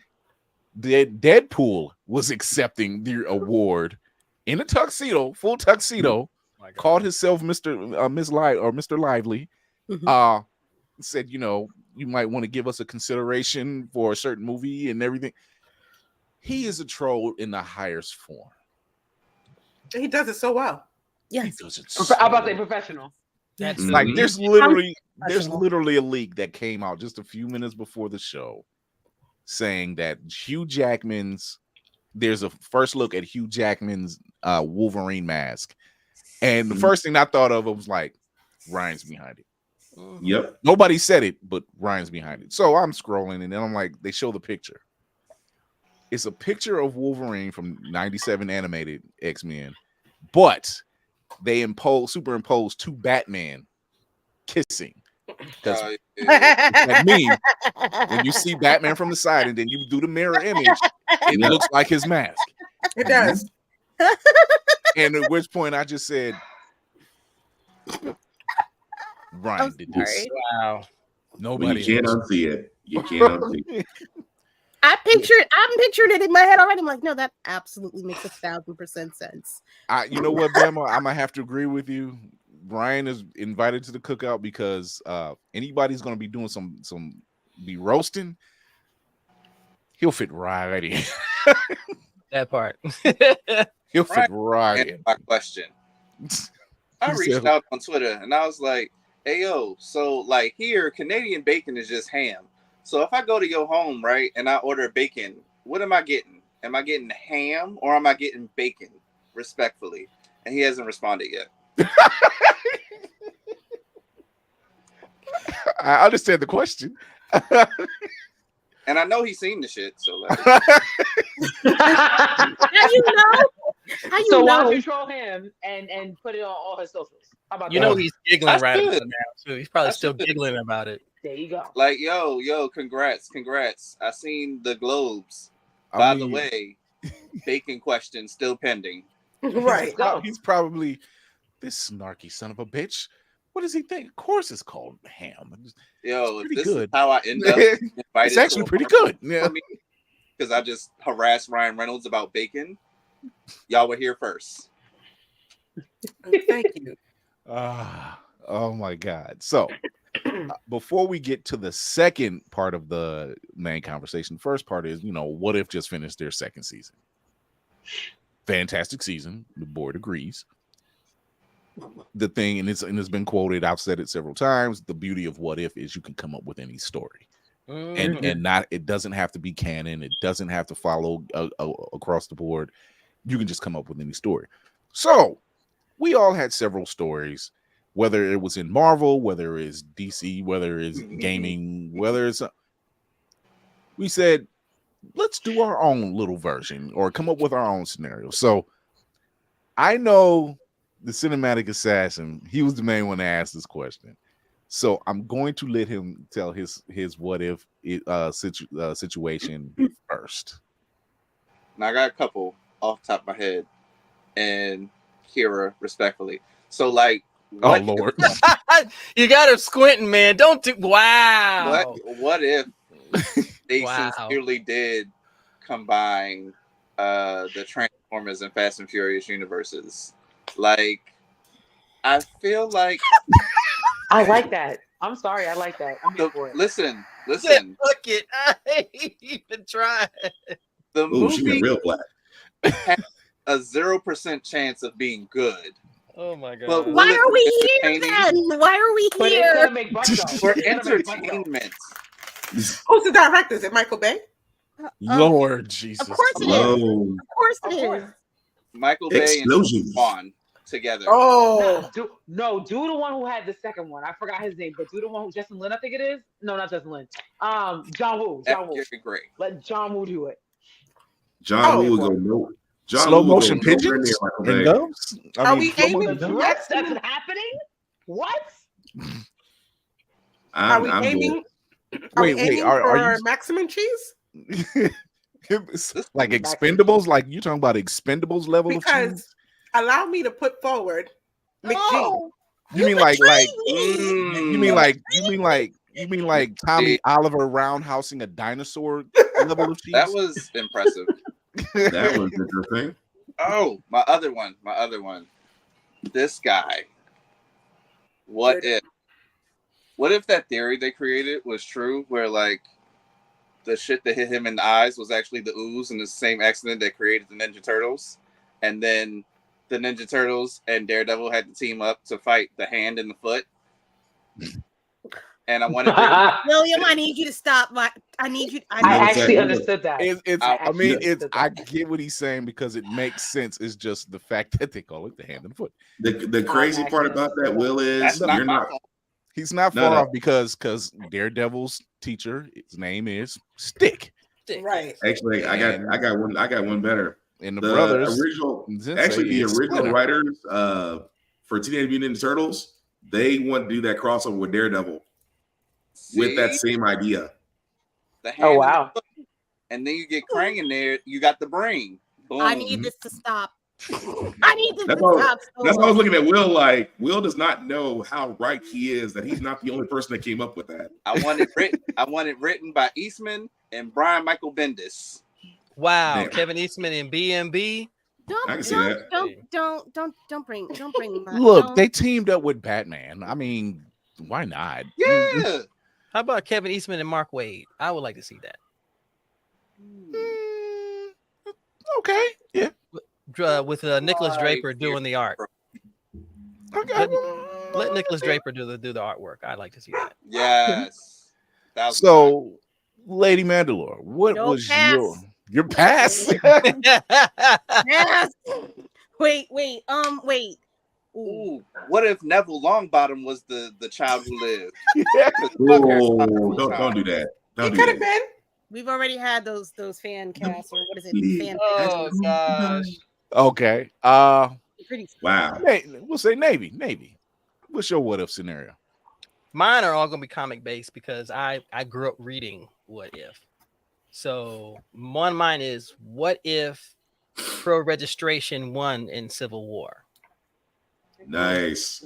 Deadpool was accepting the award in a tuxedo, full tuxedo. Called himself Mr. Lively. Said, you might want to give us a consideration for a certain movie and everything. He is a troll in the highest form.
He does it so well.
Yes.
He does it so I'm about to say professional.
Yes. Like there's literally a leak that came out just a few minutes before the show saying that there's a first look at Hugh Jackman's Wolverine mask. And the first thing I thought of was like, Ryan's behind it.
Yep.
Nobody said it, but Ryan's behind it. So I'm scrolling and then I'm like, they show the picture. It's a picture of Wolverine from 97 animated X-Men, but they superimposed 2 Batman kissing. Because that means when you see Batman from the side and then you do the mirror image, it looks like his mask.
It does.
And at which point I just said, Ryan did this.
Wow.
Nobody.
You can't unsee it. You can't unsee it.
I'm picturing it in my head already. I'm like, no, that absolutely makes 1,000% sense.
You know what, Bama? I'm gonna have to agree with you. Brian is invited to the cookout because anybody's gonna be doing some be roasting. He'll fit right in.
That part.
He'll fit right in.
My question. I reached out on Twitter and I was like, hey, yo, so like here, Canadian bacon is just ham. So if I go to your home, right, and I order bacon, what am I getting? Am I getting ham or am I getting bacon? Respectfully. And he hasn't responded yet.
I understand the question.
And I know he's seen the shit, so like.
How you know?
So why don't you troll him and put it on all his socials? How about
that? He's giggling right now too. He's probably still giggling about it.
There you go.
Like, yo, congrats. I seen the Globes. By the way, bacon question still pending.
Right.
He's probably this snarky son of a bitch. What does he think? Of course it's called ham.
Yo,
pretty
this
good.
Is how I end up invited.
It's actually pretty good. Yeah.
Because I just harassed Ryan Reynolds about bacon. Y'all were here first.
Thank you.
Oh my God. So before we get to the second part of the main conversation, the first part is, What If just finished their second season. Fantastic season. The board agrees. The thing, and it's been quoted, I've said it several times, the beauty of What If is you can come up with any story. And not, it doesn't have to be canon. It doesn't have to follow across the board. You can just come up with any story. So we all had several stories, whether it was in Marvel, whether it's DC, whether it's gaming, whether it's we said, let's do our own little version or come up with our own scenario. So I know the cinematic assassin, he was the main one to ask this question. So I'm going to let him tell his what if situation first.
Now I got a couple off the top of my head, and Kira, respectfully. So like,
oh Lord,
you got him squinting, man. Don't do. Wow.
What if they sincerely did combine the Transformers and Fast and Furious universes? Like, I feel like.
I like that. I'm sorry, I like that. I'm here for it.
Listen.
Look it. I ain't even trying.
The movie
she went real black.
has a 0% chance of being good.
Oh my God.
But
why are we here then? Why are we here?
For entertainment.
Who's the director? Is it Michael Bay?
Lord Jesus.
Of course it is. Of course it is.
Michael Bay and Vaughn together.
Oh no, do the one who had the second one. I forgot his name, but do the one who Justin Lin, I think it is. No, not Justin Lin. John Woo.
Great.
Let John Woo do it.
John Woo will go no. John
slow
Woo
motion pigeons and doves.
Are we aiming?
That's happening. What?
Are we aiming?
Wait. Are you
maximum cheese?
Like Expendables? Like you talking about Expendables level of cheese?
Because allow me to put forward McG.
You mean like Tommy Oliver roundhousing a dinosaur level of cheese?
That was impressive.
That was interesting.
Oh, my other one. This guy. What if that theory they created was true, where like the shit that hit him in the eyes was actually the ooze and the same accident that created the Ninja Turtles, and then the Ninja Turtles and Daredevil had to team up to fight the hand and the foot. And I wanted
William, I need you to stop. I need you.
I actually understood that.
I get what he's saying because it makes sense. It's just the fact that they call it the hand and the foot.
The crazy part about that, Will, is you're not.
He's not far off because Daredevil's teacher, his name is Stick.
Right.
Actually, I got one better.
And the brothers,
the original writers for Teenage Mutant Ninja Turtles, they want to do that crossover with Daredevil with that same idea.
The hand wow! And then you get Krang in there. You got the brain. Boom.
I need this to stop. I need to
That's all.
stop.
That's why I was looking at Will. Like, Will does not know how right he is that he's not the only person that came up with that.
I want it written by Eastman and Brian Michael Bendis.
Wow,
Damn.
Kevin Eastman and BMB.
I can see that.
Don't bring
Look, they teamed up with Batman. I mean, why not?
Yeah.
How about Kevin Eastman and Mark Waid? I would like to see that.
Okay, yeah.
With Nicholas Draper doing the art.
Okay.
Let Nicholas Draper do the artwork. I'd like to see that.
Yes.
So, Lady Mandalore, what was your pass?
Yes. Wait.
Ooh, what if Neville Longbottom was the child who lived?
Ooh, don't do that. Don't
It
do
could have
that.
been.
We've already had those fan casts, or what is it? Fan
Oh gosh.
Okay.
pretty
Wow.
We'll say Navy. What's your what if scenario?
Mine are all gonna be comic based because I grew up reading What If. So mine is what if pro registration won in Civil War?
Nice.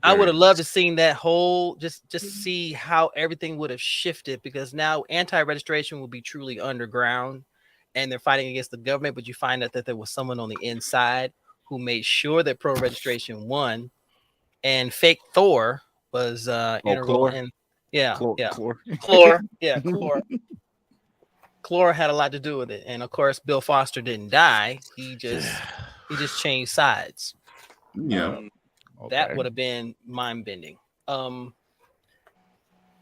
I would have loved to seen that whole just see how everything would have shifted, because now anti-registration will be truly underground and they're fighting against the government, but you find out that there was someone on the inside who made sure that pro registration won, and fake Thor was integral in Chlor. Chlor had a lot to do with it, and of course Bill Foster didn't die. He just changed sides.
Yeah.
That would have been mind-bending. A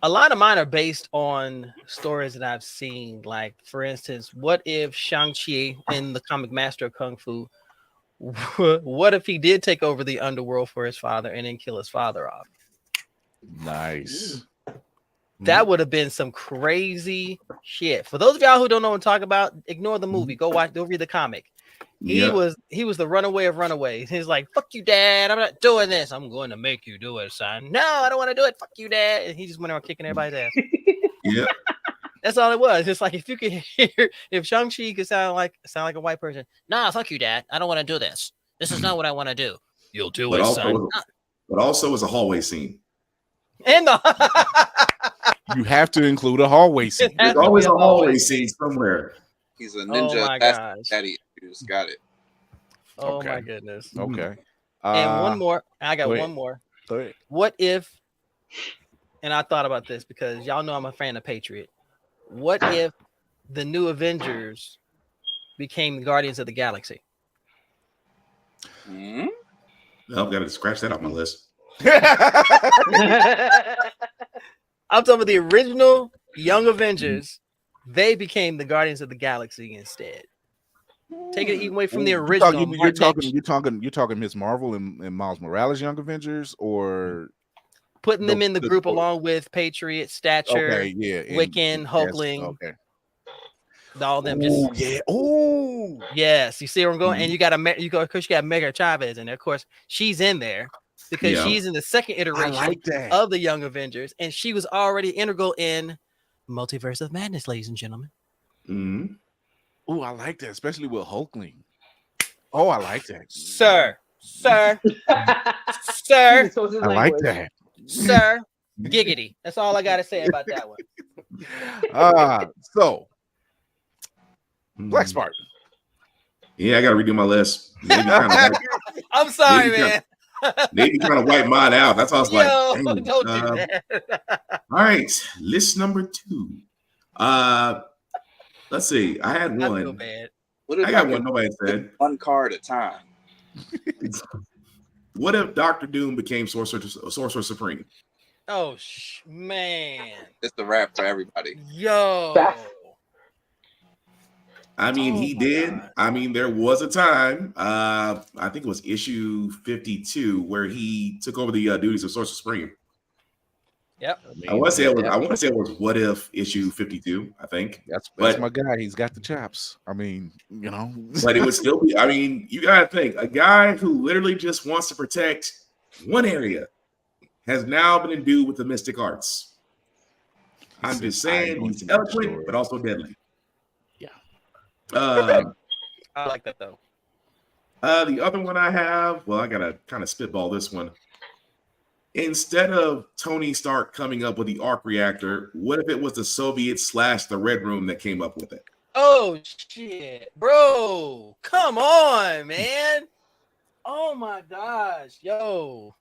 lot of mine are based on stories that I've seen. Like, for instance, what if Shang-Chi in the comic Master of Kung Fu, what if he did take over the underworld for his father and then kill his father off?
Nice.
That would have been some crazy shit. For those of y'all who don't know what I'm talking about, ignore the movie. Go read the comic. He was the runaway of runaways. He's like, fuck you, Dad. I'm not doing this. I'm going to make you do it, son. No, I don't want to do it. Fuck you, Dad. And he just went around kicking everybody's ass.
Yeah.
That's all it was. It's like, if you could hear, if Shang-Chi could sound like a white person. Nah, fuck you, Dad. I don't want to do this. This is not what I want to do. You'll do it, son.
But also it's a hallway scene.
And
you have to include a hallway scene.
There's always a hallway scene somewhere.
He's a ninja.
Oh my gosh.
Daddy, you just got it.
Oh my goodness.
Okay.
And one more. I got one more.
Go ahead.
What if, and I thought about this because y'all know I'm a fan of Patriot. What if the new Avengers became the Guardians of the Galaxy?
I've got to scratch that off my list.
I'm talking about the original Young Avengers. They became the Guardians of the Galaxy instead. Taking it away from the original.
You're talking Miss Marvel and Miles Morales Young Avengers, or
putting them in the group along with Patriot, Stature, Wiccan, Hulkling. All them just yes, you see where I'm going. And you got of course you got Mega Chavez, and of course she's in there because she's in the second iteration of the Young Avengers, and she was already integral in Multiverse of Madness, ladies and gentlemen.
Oh, I like that, especially with Hulkling. Oh, I like that,
sir.
I like that,
sir. Giggity. That's all I gotta say about that one.
So Black Spartan.
Yeah, I gotta redo my list.
I'm sorry, man.
Maybe kind of wipe mine out. That's all I was like.
Don't do that.
All right, list number 2. Let's see. I had one.
I feel bad.
I got one. Nobody said
one card at a time.
What if Dr. Doom became Sorcerer Supreme?
Oh man,
it's the wrap for everybody.
Yo.
I mean, he did. God. I mean, there was a time, I think it was issue 52, where he took over the duties of Sorcerer Supreme.
Yep.
I want to say it was What If issue 52. I think
that's my guy. He's got the chops. I mean, you know,
but it would still be. I mean, you gotta think a guy who literally just wants to protect one area has now been endued with the mystic arts. I'm just saying he's eloquent, but also deadly.
I like that though.
The other one I have, well, I gotta kind of spitball this one. Instead of Tony Stark coming up with the arc reactor, what if it was the Soviets / the Red Room that came up with it?
Oh shit, bro! Come on, man! Oh my gosh, yo!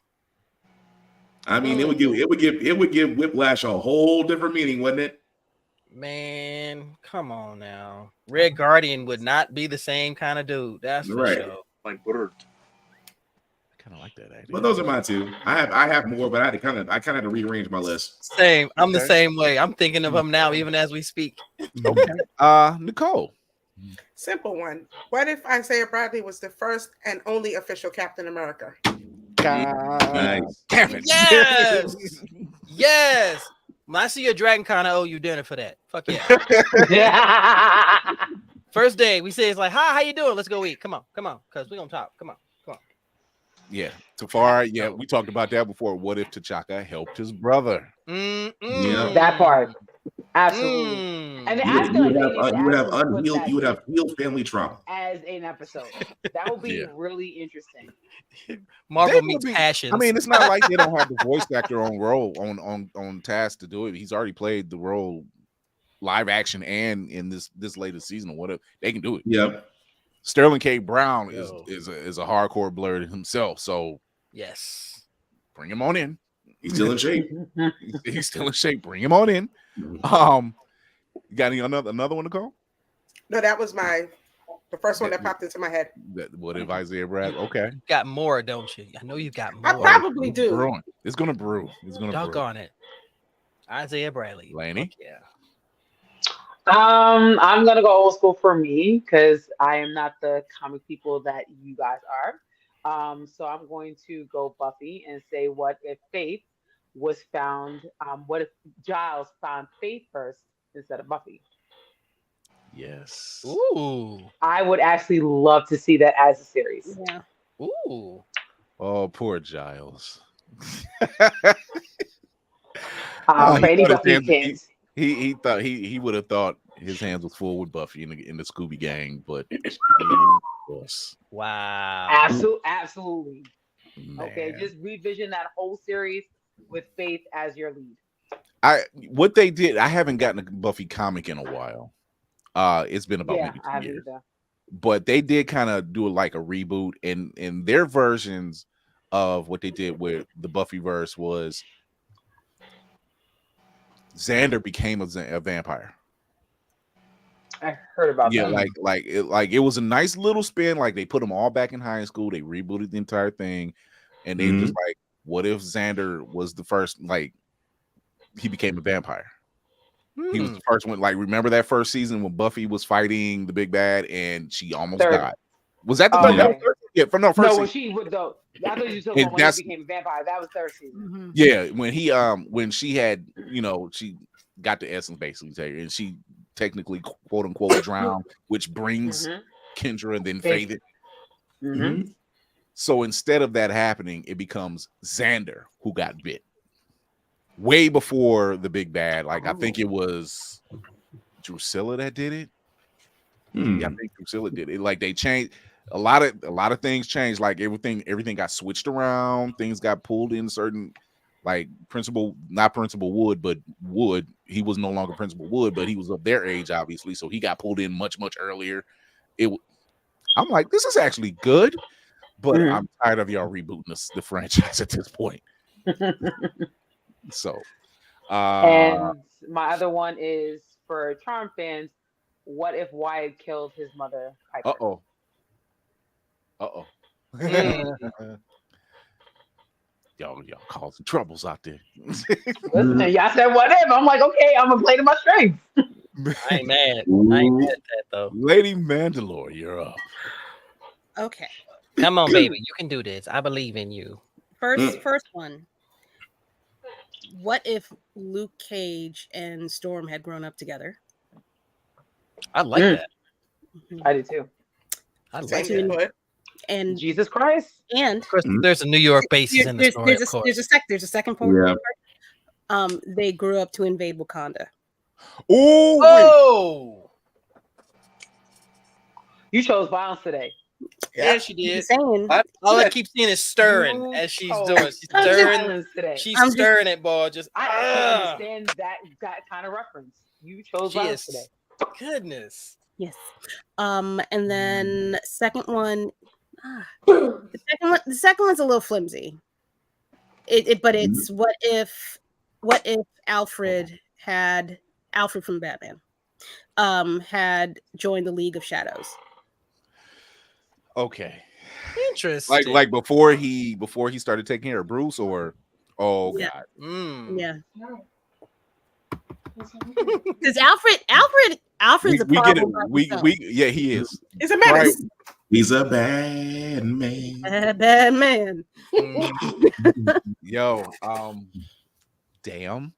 I mean, it would give Whiplash a whole different meaning, wouldn't it?
Man, come on now. Red Guardian would not be the same kind of dude. That's for sure.
Like Bird.
I kind of like that idea.
Well, those are my two. I have more, but I kind of had to rearrange my list.
Same. I'm the same way. I'm thinking of them now, even as we speak.
Okay. Nicole.
Simple one. What if Isaiah Bradley was the first and only official Captain America?
Nice.
Damn it.
Yes. Yes. When I see a Dragon Con, I owe you dinner for that. Fuck yeah. First day, we say it's like, hi, how you doing? Let's go eat. Come on, because we're gonna talk. Come on.
Yeah, Tafari. Yeah, we talked about that before. What if T'Chaka helped his brother?
Yeah.
That part. Absolutely. And
you would have healed family trauma
as an episode. That would be really interesting.
Marvel meets passions.
I mean, it's not like they don't have the voice actor on task to do it. He's already played the role live action and in this latest season or whatever. They can do it.
Yep.
Sterling K. Brown is a hardcore blurred himself. So
yes,
bring him on in.
He's still in shape.
He's still in shape. Bring him on in. You got any another one to call?
No, that was the first one that popped into my head.
What if Isaiah Brad? Okay,
got more, don't you? I know you got more.
I probably do.
Brewing. It's gonna brew. It's gonna
doggone it. Isaiah Bradley.
Laney.
Yeah.
I'm gonna go old school for me because I am not the comic people that you guys are. So I'm going to go Buffy and say, what if Faith was found? What if Giles found Faith first instead of Buffy?
Yes.
Ooh.
I would actually love to see that as a series.
Yeah. Ooh.
Oh, poor Giles.
For any Buffy fans.
He thought he would have thought his hands was full with Buffy in the Scooby Gang, but yes.
Wow.
Absolutely. Man. Okay, just revision that whole series with Faith as your lead.
What they did, I haven't gotten a Buffy comic in a while. It's been about maybe 2 years. But they did kind of do like a reboot, and their versions of what they did with the Buffy verse was Xander became a vampire.
I heard about that.
Yeah, like it was a nice little spin. Like they put them all back in high school. They rebooted the entire thing, and they just like, what if Xander was the first? Like he became a vampire. He was the first one. Like remember that first season when Buffy was fighting the big bad and she almost died. Was that the third?
Okay.
Yeah, from no first.
No, when she would though. I thought you told me when he became a vampire. That was third season.
Yeah, when she had, she got the essence basically, and she technically quote unquote drowned, which brings Kendra and then faded. So instead of that happening, it becomes Xander who got bit. Way before the big bad, like I think it was Drusilla that did it. Yeah, I think Drusilla did it. Like they changed a lot of things changed. Like everything got switched around. Things got pulled in certain, like not Principal Wood, but Wood. He was no longer Principal Wood, but he was of their age, obviously. So he got pulled in much earlier. I'm like, this is actually good, but I'm tired of y'all rebooting the franchise at this point. So,
and my other one is for Charm fans. What if Wyatt killed his mother? Piper?
Y'all causing troubles out there.
Listen, y'all said what if? I'm like, okay, I'm gonna play to my strengths.
I ain't mad. I ain't mad at that though.
Lady Mandalore, you're up.
Okay.
Come on, baby. You can do this. I believe in you.
First one. What if Luke Cage and Storm had grown up together?
I like that.
I do too.
I like that.
And
Jesus Christ.
And
of course, there's a New York basis in the story.
There's a second point. Yeah. They grew up to invade Wakanda.
Oh! You chose violence today.
Yeah, she did.
Saying.
All I keep seeing is stirring as she's doing. She's stirring. She's stirring it, boy. Just
I understand that kind of reference. You chose violence today.
Goodness.
Yes. And then second one, the second one's a little flimsy. But it's what if Alfred from Batman had joined the League of Shadows.
Okay.
Interesting.
Like before he started taking care of Bruce, or God.
Yeah. Because Alfred's a problem.
He is.
He's a menace. Right.
He's a bad man.
Bad man.
Yo, damn.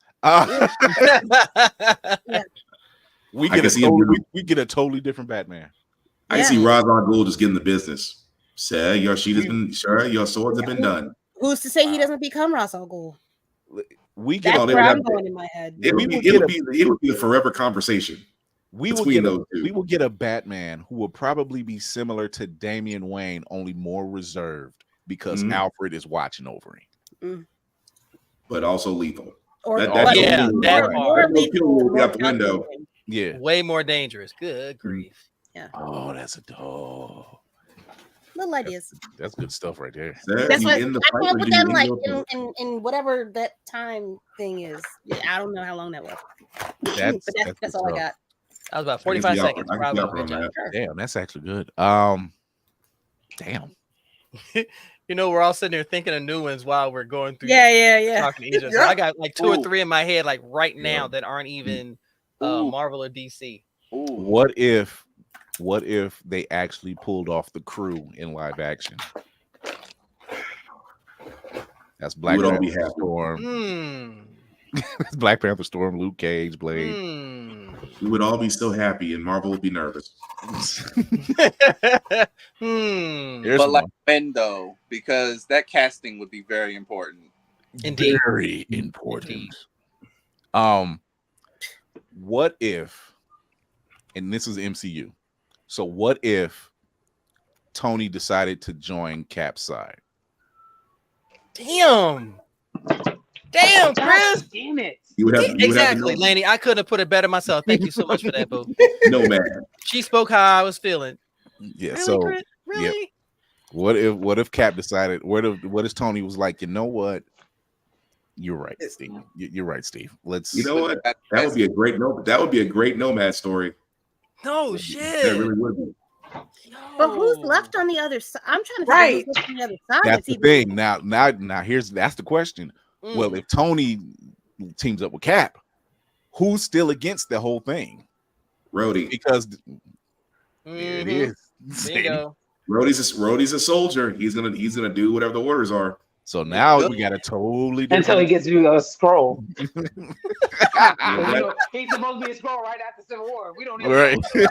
We get a totally different Batman.
I can see Ra's al Ghul just getting the business. Say your your swords have been done.
Who's to say he doesn't become Ra's al Ghul?
That's
where I'm going in my head.
It would be a forever conversation.
We will get a Batman who will probably be similar to Damian Wayne, only more reserved because Alfred is watching over him.
But also lethal.
More
will be out the window.
Yeah,
way more dangerous. Good grief.
Yeah.
Oh, that's a dog.
Little ideas.
That's good stuff right there.
That's what I can't put them like in whatever that time thing is. Yeah, I don't know how long that was. That's all I got.
That was about 45 seconds.
Damn, that's actually good. Damn.
You know, we're all sitting there thinking of new ones while we're going through.
Yeah.
Talking to each other. So I got like 2 or 3 in my head, like right now, that aren't even Marvel or DC.
What if they actually pulled off the crew in live action? That's Black Panther Storm. Black Panther Storm, Luke Cage, Blade.
We would all be so happy, and Marvel would be nervous.
But like when though, because that casting would be very important.
Indeed.
Very important. What if, and this is MCU, so what if Tony decided to join Cap's side?
Damn, Chris.
Damn it.
Exactly, Laney. I couldn't have put it better myself. Thank you so much for that, boo.
No, man.
She spoke how I was feeling.
Yeah.
Really,
So
Chris? Really?
Yeah. What if Cap decided? What if Tony was like, you know what? You're right, Steve. You're right, Steve.
You know what? That would be a great That would be a great Nomad story.
No shit.
That really would be.
But who's left on the other side? I'm trying to figure out who's on the other side.
That's the thing. Now, that's the question. Well, if Tony teams up with Cap, who's still against the whole thing?
Rhodey.
Because there it is.
There you go.
Rhodey's a soldier. He's gonna do whatever the orders are.
So now we got a totally different...
Until he gets you a scroll. He's supposed to be a scroll right after Civil War. We don't even know.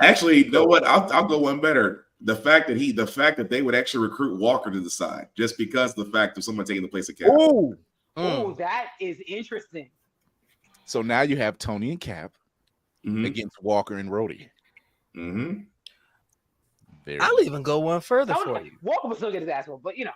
Actually, you know what? I'll go one better. The fact that they would actually recruit Walker to the side, just because of the fact of someone taking the place of Cap.
Oh, that is interesting.
So now you have Tony and Cap against Walker and Rhodey.
I'll even go one further for you.
Walker will still get his ass whooped, but you know.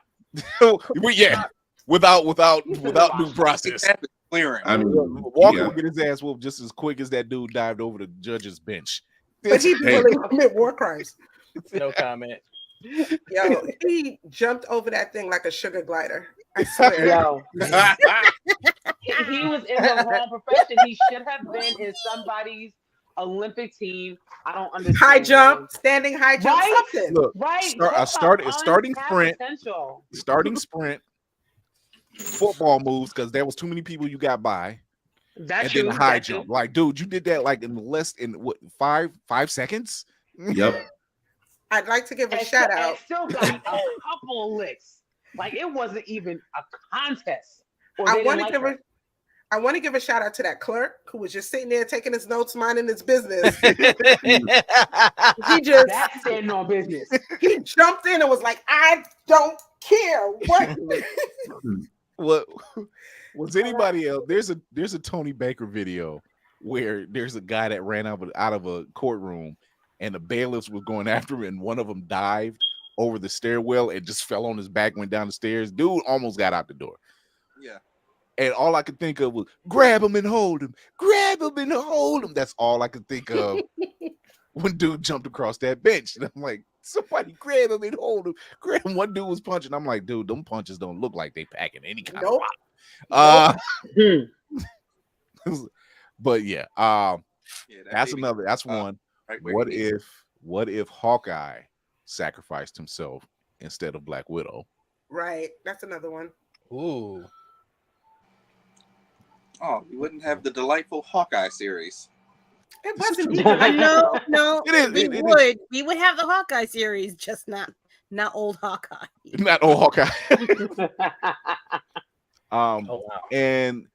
Without due process.
Clearing.
I mean,
Walker will get his ass whooped just as quick as that dude dived over the judge's bench.
But he really commit war crimes.
No comment.
Yo, he jumped over that thing like a sugar glider. I swear.
Yo. He was in the wrong profession. He should have been in somebody's Olympic team. I don't understand.
High jump, standing high jump, something.
Look, starting sprint, football moves, because there was too many people you got by.
That's
then the high jump. Like, dude, you did that like in less than what 5 seconds?
Yep.
I'd like to give a shout out.
Still got a couple licks. Like it wasn't even a contest.
I want to give a shout out to that clerk who was just sitting there taking his notes, minding his business.
That's standing on business.
He jumped in and was like, "I don't care
what was anybody else? There's a Tony Baker video where there's a guy that ran out of a courtroom and the bailiffs was going after him, and one of them dived over the stairwell and just fell on his back, went down the stairs. Dude almost got out the door.
Yeah.
And all I could think of was grab him and hold him. Grab him and hold him. That's all I could think of when dude jumped across that bench. And I'm like, somebody grab him and hold him. Grab him. One dude was punching. I'm like, dude, them punches don't look like they packing any kind of rock. But yeah, that's another. That's one.
Right,
what if Hawkeye sacrificed himself instead of Black Widow?
Right. That's another one.
Ooh.
Oh, you wouldn't have the delightful Hawkeye series.
It wasn't
No. We would have the Hawkeye series, just not old Hawkeye.
Not old Hawkeye.
Wow.
And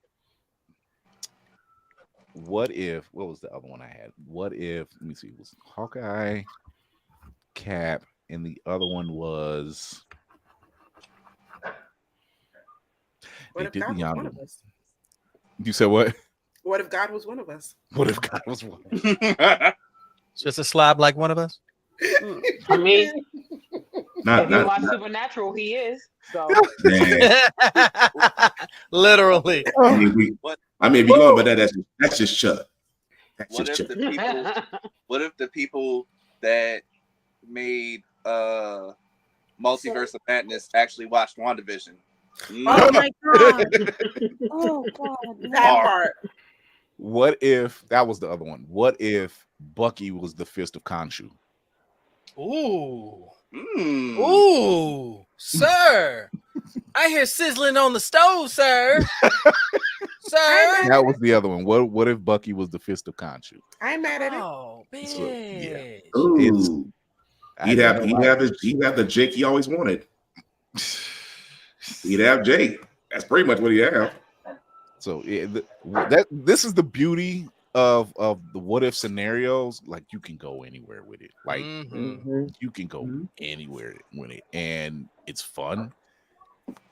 what was the other one I had? What if, let me see, it was Hawkeye, Cap, and the other one was
What if God was one of us?
You said what?
What if God was one of us?
What if God was one of us?
Just a slob like one of us?
I mean,
Not
if you watch Supernatural, he is. So
literally.
I mean, if you going, but that's just Chuck. That's
What
just
if
Chuck.
what if the people that made Multiverse of Madness actually watched WandaVision?
Oh my god. Oh god.
That part.
What if that was the other one? What if Bucky was the fist of Khonshu?
Ooh.
Mm.
Ooh, sir. I hear sizzling on the stove, sir. Sir.
That was the other one. What if Bucky was the fist of Khonshu?
I ain't mad at it.
Oh, bitch.
So, yeah.
Ooh. He'd have the Jake he always wanted. He'd have Jake. That's pretty much what he'd have.
So this is the beauty of the what if scenarios. Like you can go anywhere with it. Like you can go anywhere with it, and it's fun,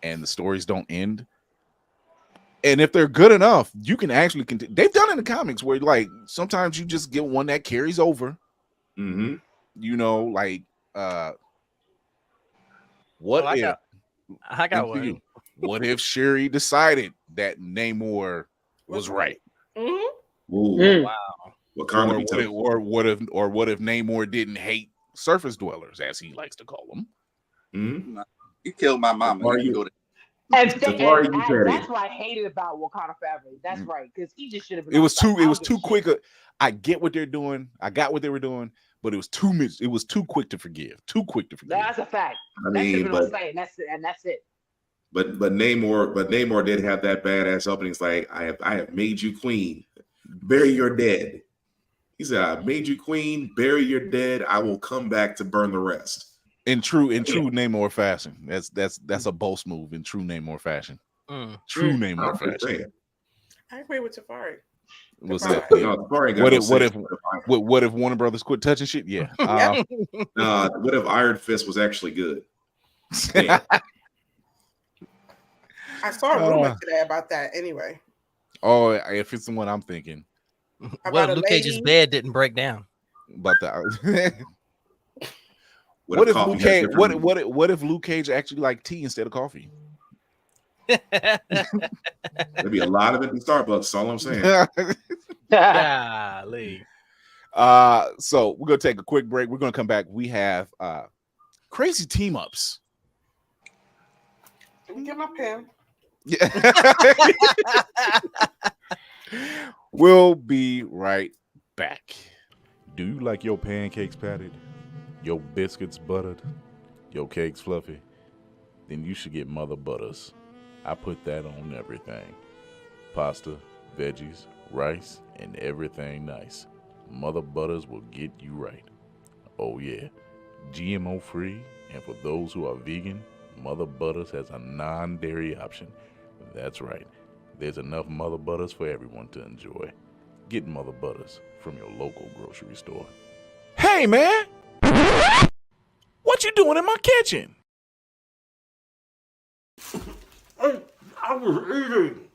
and the stories don't end. And if they're good enough, you can actually continue. They've done it in the comics where like sometimes you just get one that carries over.
Mm-hmm.
You know, like what if
I got one.
You, what if Shuri decided that Namor was right?
Mm-hmm.
Ooh.
Wow.
Or what if Namor didn't hate surface dwellers, as he likes to call them?
Mm-hmm.
You killed my mama. You go to
that's what I hated about Wakanda Forever. That's right, because he just should have been.
It was too quick. I get what they're doing. I got what they were doing, but it was too quick to forgive. Too quick to forgive.
That's a fact.
I mean,
that's it.
But Namor did have that badass opening. It's like I have made you queen, bury your dead. He said, "I made you queen, bury your dead. I will come back to burn the rest."
In true Namor fashion. That's a boss move in true Namor fashion. True Namor fashion.
I agree with Tafari.
What's that? What if Warner Brothers quit touching shit? Yeah.
What if Iron Fist was actually good?
I saw a rumor today about that anyway.
Oh, if it's the one I'm thinking.
Well, Luke Cage's bed didn't break down.
But what if Luke Cage? What if Luke Cage actually liked tea instead of coffee?
There'd be a lot of it in Starbucks. That's all I'm saying.
Golly.
So we're gonna take a quick break. We're gonna come back. We have crazy team ups.
Let me get my pen.
Yeah. We'll be right back. Do you like your pancakes patted, your biscuits buttered, your cakes fluffy? Then you should get Mother Butters. I put that on everything. Pasta, veggies, rice, and everything nice. Mother Butters will get you right. Oh yeah, GMO free, and for those who are vegan, Mother Butters has a non-dairy option. That's right. There's enough Mother Butters for everyone to enjoy. Get Mother Butters from your local grocery store. Hey, man! What you doing in my kitchen?
I was eating.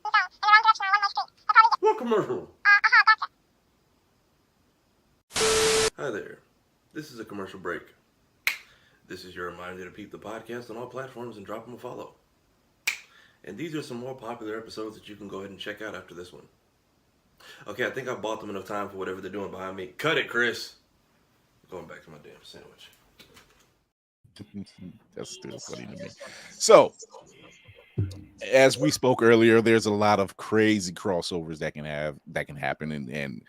What commercial?
Hi there. This is a commercial break. This is your reminder to peep the podcast on all platforms and drop them a follow. And these are some more popular episodes that you can go ahead and check out after this one. Okay, I think I bought them enough time for whatever they're doing behind me. Cut it, Chris. Going back to my damn sandwich.
That's still funny to me. So, as we spoke earlier, there's a lot of crazy crossovers that can happen, and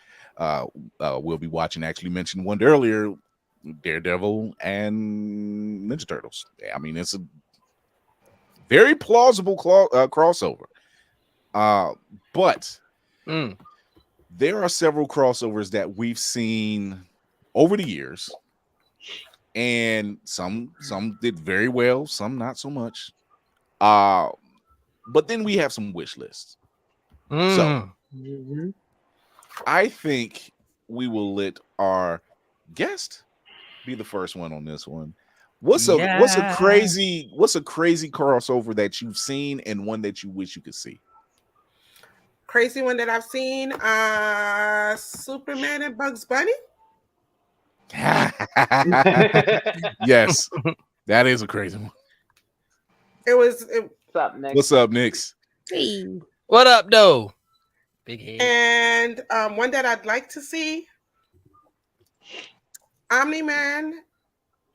we'll be watching. Actually, mentioned one earlier, Daredevil and Ninja Turtles. I mean, it's a very plausible crossover. But there are several crossovers that we've seen over the years, and some did very well, some not so much. But then we have some wish lists. So I think we will let our guest be the first one on this one. What's a crazy crossover that you've seen and one that you wish you could see?
Crazy one that I've seen, Superman and Bugs Bunny.
Yes, that is a crazy one.
What's
up, Nick?
What's up, Nix?
Hey.
What up, though? Big head.
And one that I'd like to see, Omni-Man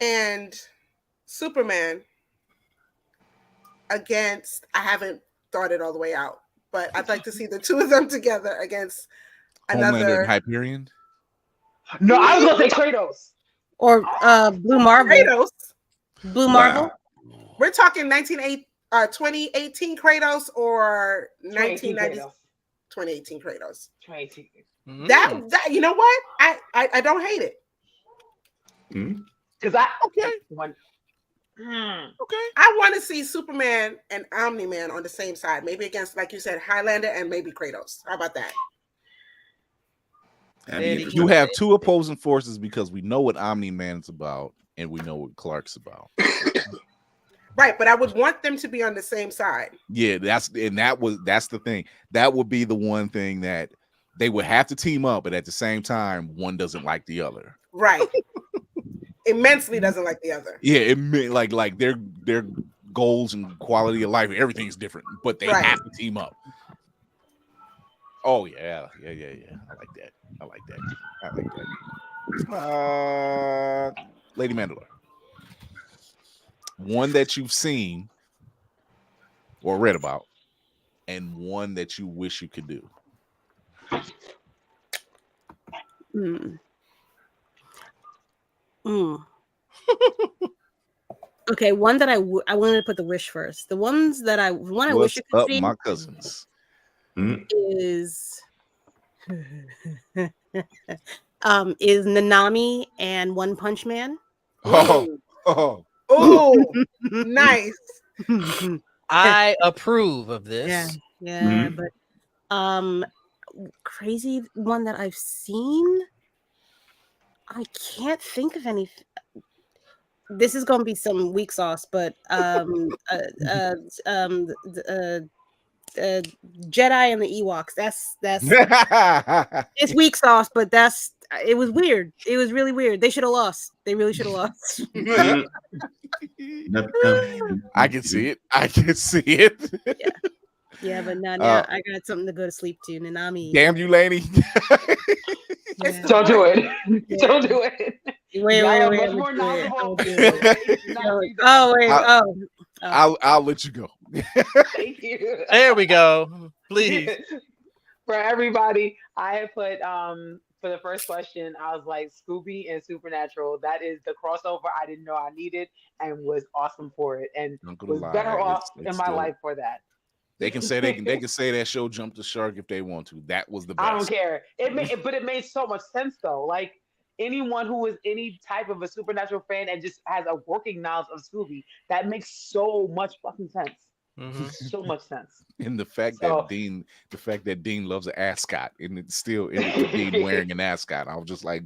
and Superman against, I haven't thought it all the way out, but I'd like to see the two of them together against
Homelander
another
and Hyperion.
No, I was gonna say Kratos
or Blue Marvel.
Kratos.
Blue Marvel.
We're talking 2018 Kratos or 1990 2018 Kratos.
2018.
That you know what? I don't hate it.
Because I
okay.
I want to see Superman and Omni-Man on the same side, maybe against, like you said, Highlander and maybe Kratos. How about that?
You have two opposing forces because we know what Omni-Man is about and we know what Clark's about.
Right, but I would want them to be on the same side.
Yeah, that's the thing. That would be the one thing that they would have to team up, but at the same time, one doesn't like the other.
Right. Immensely doesn't like the other.
Yeah, it like their goals and quality of life, everything's different, but they have to team up. Oh yeah. I like that. Lady Mandalore. One that you've seen or read about, and one that you wish you could do.
Okay, one that I wanted to put the wish first. The ones that I wish you could see,
my cousins,
is Nanami and One Punch Man.
Oh,
nice.
I approve of this.
Yeah, but crazy one that I've seen. I can't think of anything. This is gonna be some weak sauce, but Jedi and the Ewoks. That's it's weak sauce, but it was weird. It was really weird. They should have lost. They really should have lost.
I can see it.
Yeah, but now I got something to go to sleep to. Nanami.
Damn you, Laney.
Don't do it. Don't do it.
Wait.
I'll let you go.
Thank you.
There we go. Please.
For everybody, I had put for the first question, I was like Scooby and Supernatural. That is the crossover I didn't know I needed and was awesome for it, and was better off in my life for that.
They can say they can say that show jumped the shark if they want to. That was the best.
I don't care. But it made so much sense though. Like anyone who is any type of a Supernatural fan and just has a working knowledge of Scooby, that makes so much fucking sense. So much sense.
And the fact that Dean loves an ascot, and it's still Dean wearing an ascot. I was just like,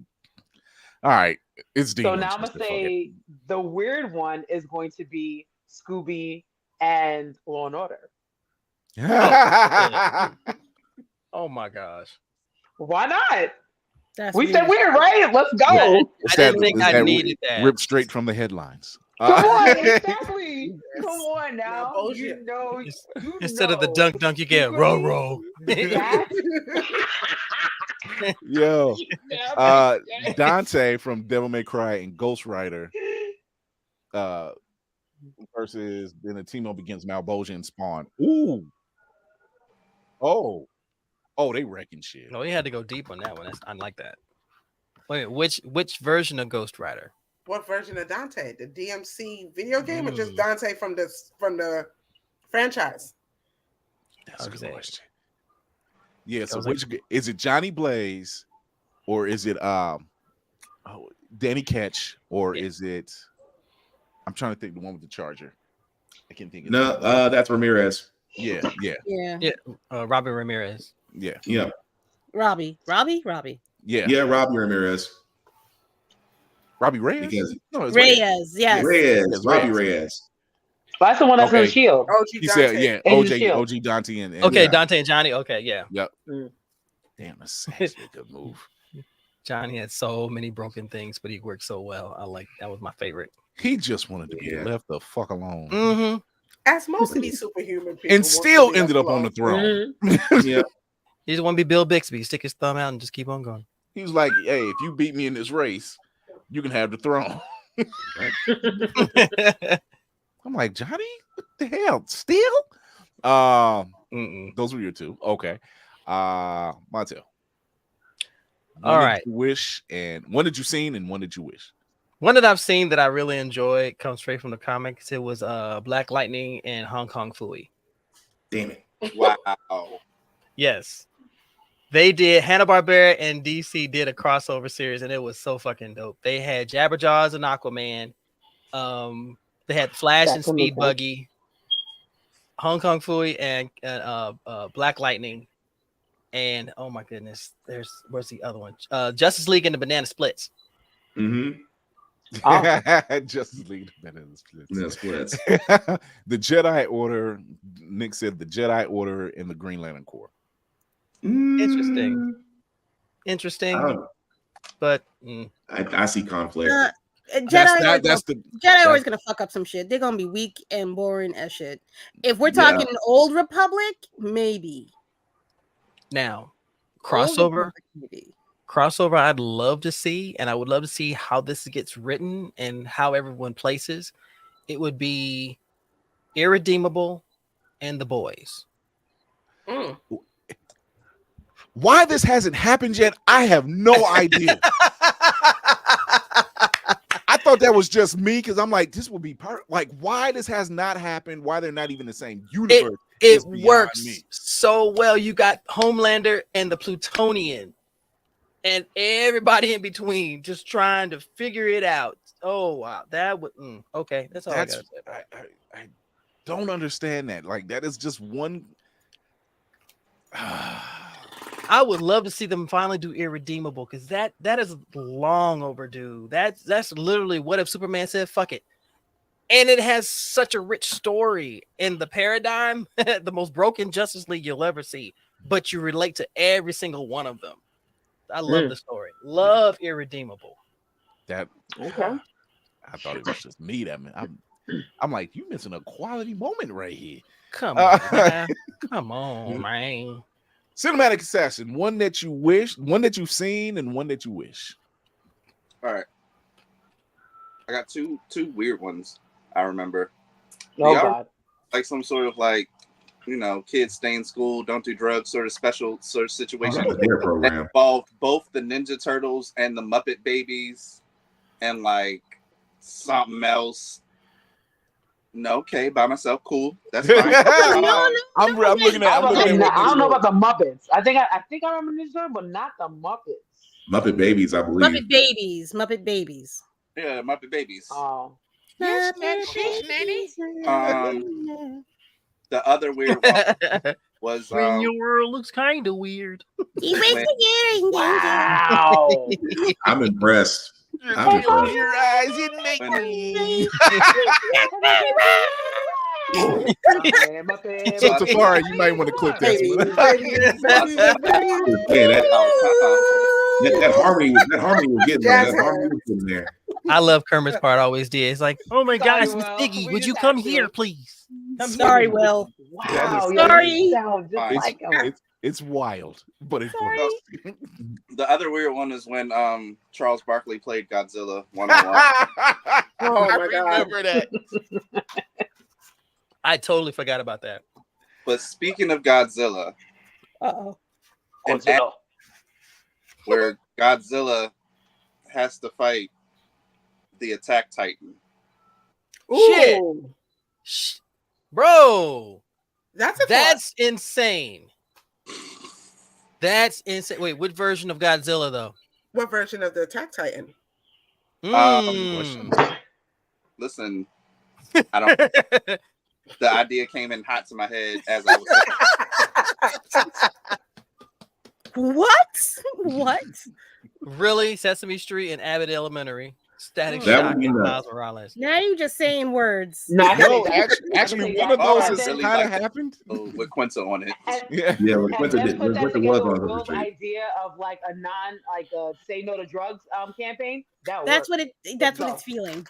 all right, it's Dean.
So now I'm gonna say the weird one is going to be Scooby and Law and Order.
Oh my gosh.
Why not? We said weird, right? Let's go.
Yeah, I didn't think I needed that.
Ripped straight from the headlines.
Come on, exactly. Come on now. You know,
Instead of the dunk, you get row.
Yo, Dante from Devil May Cry and Ghost Rider versus then a team up against Malbolgia and Spawn. Ooh. Oh, they wrecking shit.
No, he had to go deep on that one. I like that. Wait, which version of Ghost Rider?
What version of Dante? The DMC video game or just Dante from the franchise?
That's a good question. Yeah, so which is it, Johnny Blaze, or is it Danny Ketch, or is it? I'm trying to think the one with the charger. I can't think of
No, that's Ramirez.
Yeah.
Robin Ramirez.
Yeah.
Robbie.
Yeah,
Robbie Ramirez.
Robbie Reyes?
Because
Reyes, yes.
Robbie Reyes.
That's the one that's in the Shield.
He said, yeah, OG Dante and
okay, Dante and Johnny. Okay, yeah.
Yep. Damn, that's actually a good move.
Johnny had so many broken things, but he worked so well. That was my favorite.
He just wanted to be left the fuck alone.
Mm-hmm.
As most of these superhuman people,
and still ended up on the throne.
Yeah.
He just want to be Bill Bixby, stick his thumb out and just keep on going.
He was like, hey, if you beat me in this race, you can have the throne. I'm like, Johnny, what the hell? Still? Those were your two. Okay. Montel.
All right.
Wish, and one did you seen and one did you wish?
One that I've seen that I really enjoyed comes straight from the comics. It was Black Lightning and Hong Kong Phooey.
Damn it.
Wow.
Yes. They did, Hanna-Barbera and DC did a crossover series, and it was so fucking dope. They had Jabberjaws and Aquaman. They had Flash and Speed Buggy, Hong Kong Phooey and Black Lightning. And oh my goodness, where's the other one? Justice League and the Banana Splits.
Mm-hmm.
Justice League Banana Splits.
Yeah, splits.
The Jedi Order. Nick said the Jedi Order and the Green Lantern Corps.
Interesting. But
I see conflict.
Jedi always gonna fuck up some shit. They're gonna be weak and boring as shit. If we're talking Old Republic, maybe.
Now, crossover I'd love to see, and I would love to see how this gets written and how everyone places. It would be Irredeemable and The Boys.
Why this hasn't happened yet, I have no idea. I thought that was just me because I'm like, this will be part. Like, why this has not happened? Why they're not even the same universe?
It works so well. You got Homelander and the Plutonian, and everybody in between just trying to figure it out. Oh wow, that would okay. That's all I gotta say.
I don't understand that. Like, that is just one.
I would love to see them finally do Irredeemable because that is long overdue. That's literally what if Superman said fuck it, and it has such a rich story in the paradigm, the most broken Justice League you'll ever see. But you relate to every single one of them. I love the story. Love Irredeemable.
That
okay.
I thought it was just me. That man, I'm like, you missing a quality moment right here.
Come on, man. Come on, man.
Cinematic Assassin, one that you wish, one that you've seen, and one that you wish.
All right. I got two weird ones I remember.
Oh, God.
Like some sort of like, kids stay in school, don't do drugs, sort of special sort of situation.
That
involved both the Ninja Turtles and the Muppet Babies and like something else. No, okay, by myself, cool. That's fine.
I'm looking at.
I don't know about the Muppets. I think I remember Ninja Turtles, but not the Muppets.
Muppet Babies, I believe.
Muppet Babies.
Yeah, Muppet Babies.
Oh.
Yes, the other weird one was
when your world looks kind of weird.
Wow.
I'm impressed.
Close your eyes and make me. So Tafari, you might want to clip that.
That harmony was getting there. That harmony was getting there.
I love Kermit's part. Always did. It's like, oh my
Sorry,
gosh, Miss
Will.
Piggy,
We
would you
just
come
had to.
here, please? Come
Sorry,
here.
Will.
Wow,
Sorry.
you sound just
It's,
like him.
it's wild, but it
Sorry.
works.
The other weird one is when Charles Barkley played Godzilla 101.
Oh
I
my God.
remember that.
I totally forgot about that.
But speaking of Godzilla,
Uh-oh.
an act where Godzilla has to fight the Attack Titan.
Shit.
Ooh,
Bro,
that's a
that's insane. That's insane. Wait, what version of Godzilla though?
what version of the Attack Titan?
Listen, I don't. The idea came in hot to my head as I was saying.
What?
Really? Sesame Street and Abbott Elementary. Static
That
Shock
would be
and
nuts.
Miles Morales.
Now you just saying words.
No,
actually, one of those has
really
kind of
like
happened.
With Quinta on it.
Yeah,
with
And
Quinta
then put that
was
together
on
with
the
Will's
street.
idea of like a say no to drugs campaign.
That's what it's feeling.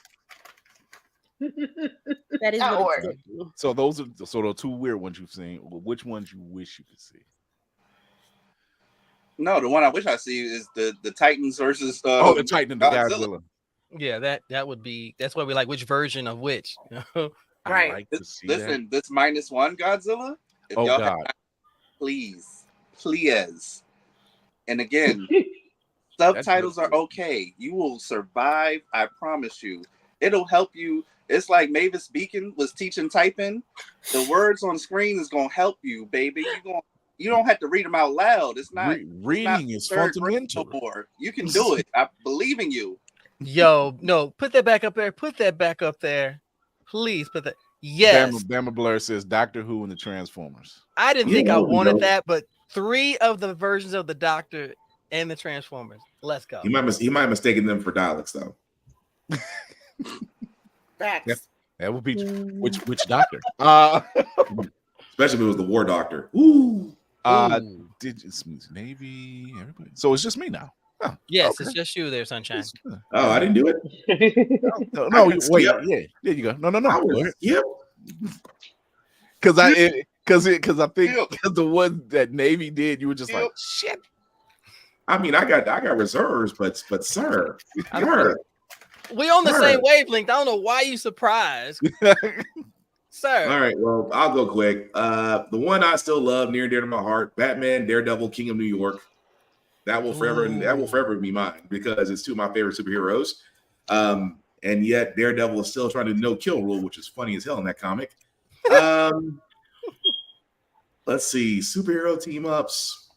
That is
That'll
what
work.
it's doing.
So those are the two weird ones you've seen. Which ones you wish you could see?
No, the one I wish I see is the Titans versus
the Titan and the Godzilla.
Yeah, that's why we like which version of which.
Right.
Like to see
Listen, this -1 Godzilla. If
Oh,
y'all
God.
have, please. And again, subtitles are okay. You will survive. I promise you. It'll help you. It's like Mavis Beacon was teaching typing. The words on screen is gonna help you, baby. You don't have to read them out loud. It's not
reading is fundamental.
No more. You can do it. I believe in you.
Yo, no, put that back up there. Put that back up there. Please put that. Yes.
Bama Blur says Doctor Who and the Transformers.
I didn't think I wanted that, but 3 of the versions of the Doctor and the Transformers. Let's go.
He might have mistaken them for Daleks though.
Facts.
That would be which Doctor?
Especially if it was the War Doctor. Ooh.
Did Navy? Everybody. So it's just me now. Oh,
yes,
okay.
it's just you there, Sunshine.
Oh, I didn't do it.
No, wait. Yeah, there you go. No.
Yep.
Because I think because the one that Navy did, you were just like shit.
I mean, I got reserves, but sir,
We on the same wavelength. I don't know why you surprised, sir.
All right, well, I'll go quick. The one I still love, near and dear to my heart, Batman, Daredevil, King of New York. That will forever be mine because it's two of my favorite superheroes. And yet Daredevil is still trying to no-kill rule, which is funny as hell in that comic. Let's see, superhero team-ups.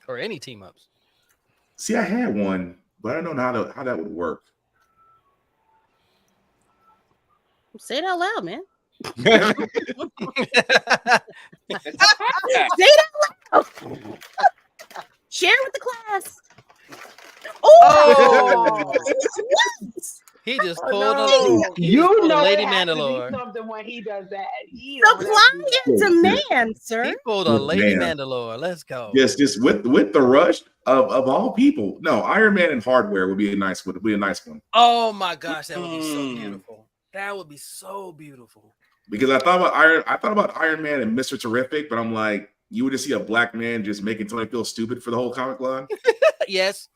Or any team-ups.
See, I had one, but I don't know how that would work.
Say it out loud, man.
Say
it out loud. Share it with the class. Oh!
He just pulled a Lady Mandalore.
Something when he does that.
Supply and demand, sir.
He pulled a Lady Mandalore. Let's go.
Yes, just with the rush of all people. No, Iron Man and Hardware would be a nice one.
Oh my gosh, that would be so beautiful. That would be so beautiful.
Because I thought about Iron Man and Mr. Terrific, but I'm like, you would just see a black man just making Tony feel stupid for the whole comic line.
Yes.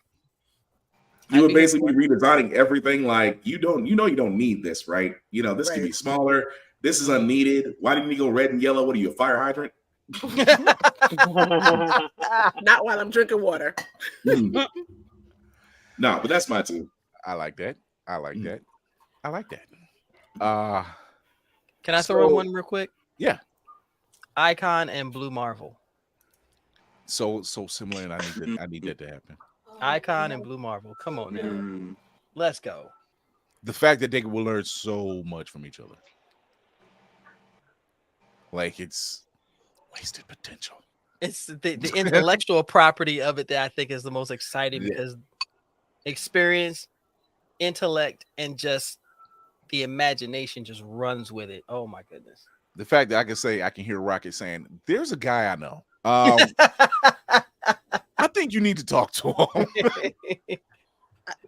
You would basically be redesigning everything. Like you don't need this, right? This can be smaller. This is unneeded. Why didn't you go red and yellow? What are you, a fire hydrant?
Not while I'm drinking water.
No, but that's my two.
I like that.
Can I throw in one real quick?
Yeah.
Icon and Blue Marvel.
So similar, and I need that to happen.
Icon and Blue Marvel. Come on now. Let's go.
The fact that they will learn so much from each other. Like it's wasted potential.
It's the intellectual property of it that I think is the most exciting because experience, intellect, and just the imagination just runs with it. Oh my goodness.
The fact that I can hear Rocket saying, "There's a guy I know." I think you need to talk to him.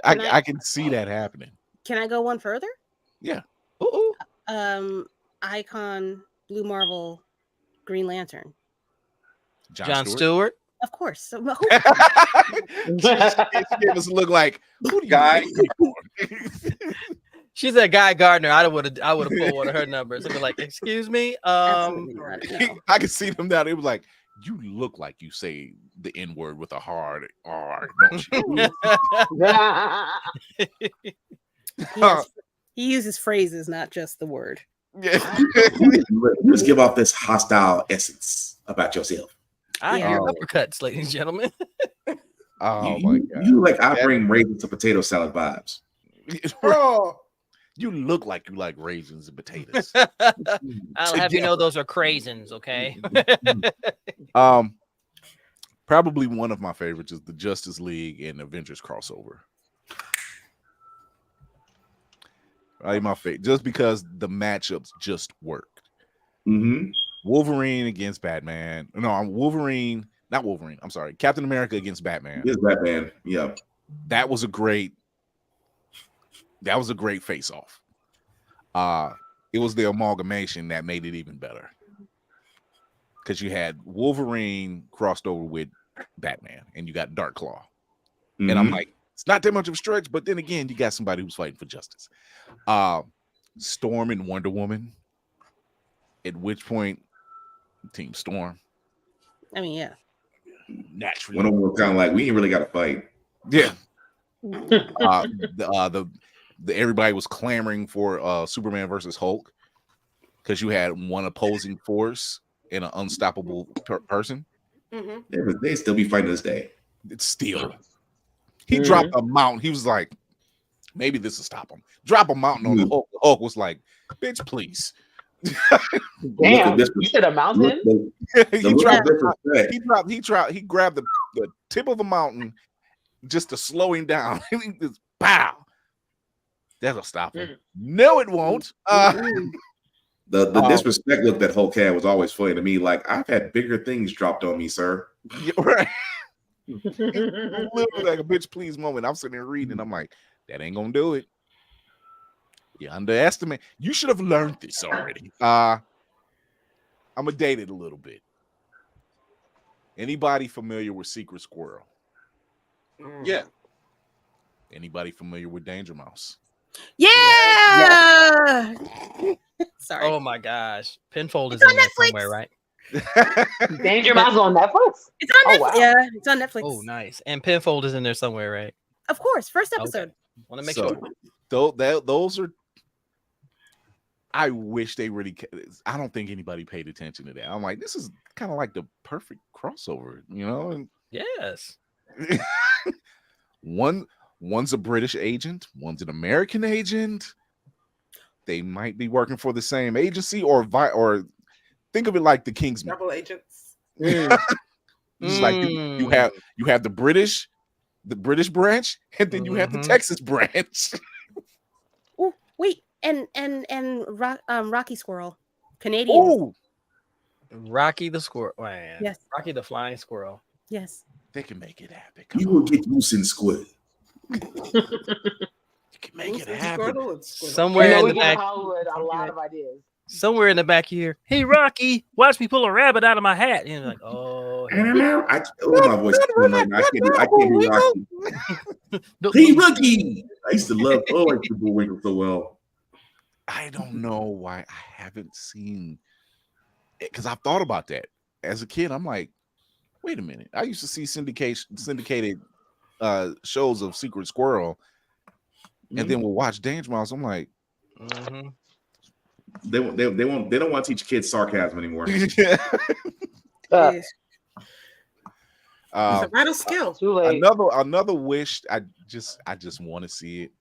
I can see that happening.
Can I go one further?
Yeah.
Icon, Blue Marvel, Green Lantern.
John Stewart.
Of course. So,
she gave us a look like who do you
Guy.
She's a Guy Gardner. I would have pulled one of her numbers. I'd be like, "Excuse me."
I could see them down. It was like, you look like you say the N word with a hard R, don't you?
He uses phrases, not just the word.
Yeah. Just give off this hostile essence about yourself.
I hear uppercuts, ladies and gentlemen.
Oh my God!
You like I bring raisins to potato salad vibes.
Oh.
You look like you like raisins and potatoes.
I'll have you know those are craisins, okay?
Probably one of my favorites is the Justice League and Avengers crossover. Probably my favorite, just because the matchups just worked.
Mm-hmm.
Wolverine against Batman. No, I'm Wolverine, not Wolverine. I'm sorry, Captain America against Batman.
Yes, Batman. Yep.
That was a great face-off. It was the amalgamation that made it even better. Because you had Wolverine crossed over with Batman, and you got Dark Claw.
Mm-hmm.
And I'm like, it's not that much of a stretch, but then again, you got somebody who's fighting for justice. Storm and Wonder Woman. At which point, Team Storm.
I mean, yeah.
Naturally.
Wonder Woman was kind of like, we ain't really got to fight.
Yeah. Everybody was clamoring for Superman versus Hulk because you had one opposing force and an unstoppable person.
Mm-hmm.
They still be fighting this day.
It's still. He dropped a mountain. He was like, maybe this will stop him. Drop a mountain on the Hulk. The Hulk was like, bitch, please.
Damn, you said a mountain?
He grabbed the tip of the mountain just to slow him down. Just pow. That'll stop him. No, it won't.
The disrespect look that Hulk had was always funny to me. Like, I've had bigger things dropped on me, sir.
Yeah, right. Literally like a bitch please moment. I'm sitting there reading. I'm like, that ain't gonna do it. You underestimate. You should have learned this already. I'm gonna date it a little bit. Anybody familiar with Secret Squirrel?
Yeah.
Anybody familiar with Danger Mouse?
Yeah. Sorry.
Oh my gosh. Pinfold is in there somewhere, right?
Danger Mouse on Netflix?
It's on Netflix.
Wow.
Yeah, it's on Netflix.
Oh, nice. And Pinfold is in there somewhere, right?
Of course. First episode.
Want to make sure.
Those are. I wish they really. I don't think anybody paid attention to that. I'm like, this is kind of like the perfect crossover, you know? And
yes.
One's a British agent, one's an American agent. They might be working for the same agency, or think of it like the Kingsman.
Double agents.
It's like you have the British branch, and then you have the Texas branch.
Oh wait, and Rocky Squirrel, Canadian.
Oh,
Rocky the Squirrel. Man.
Yes.
Rocky the Flying Squirrel.
Yes.
They can make it happen.
You will get loose and squid.
You can make it happen.
Somewhere in the back.
Hollywood, a lot of ideas.
Somewhere in the back here. Hey Rocky, watch me pull a rabbit out of my hat. And you're like, oh.
My voice. I can't do Rocky. Hey Rocky. I used to love. I used to Bullwinkle so well.
I don't know why I haven't seen it, because I've thought about that as a kid. I'm like, wait a minute. I used to see syndicated shows of Secret Squirrel, and then we'll watch Danger Mouse. I'm like,
they don't want to teach kids sarcasm anymore.
It's a vital skill.
Another wish. I just want to see it.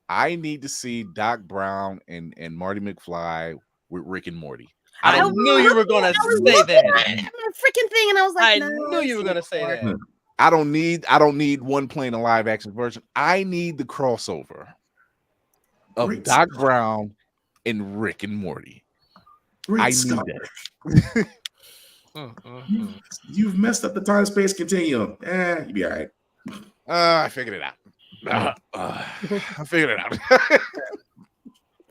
I need to see Doc Brown and Marty McFly with Rick and Morty.
I knew you were gonna say that.
Freaking thing, and I was like,
I knew you were gonna say that.
I don't need one playing a live action version. I need the crossover of Doc Brown and Rick and Morty. I need that.
You've messed up the time-space continuum. You be all right.
I figured it out. I figured it out.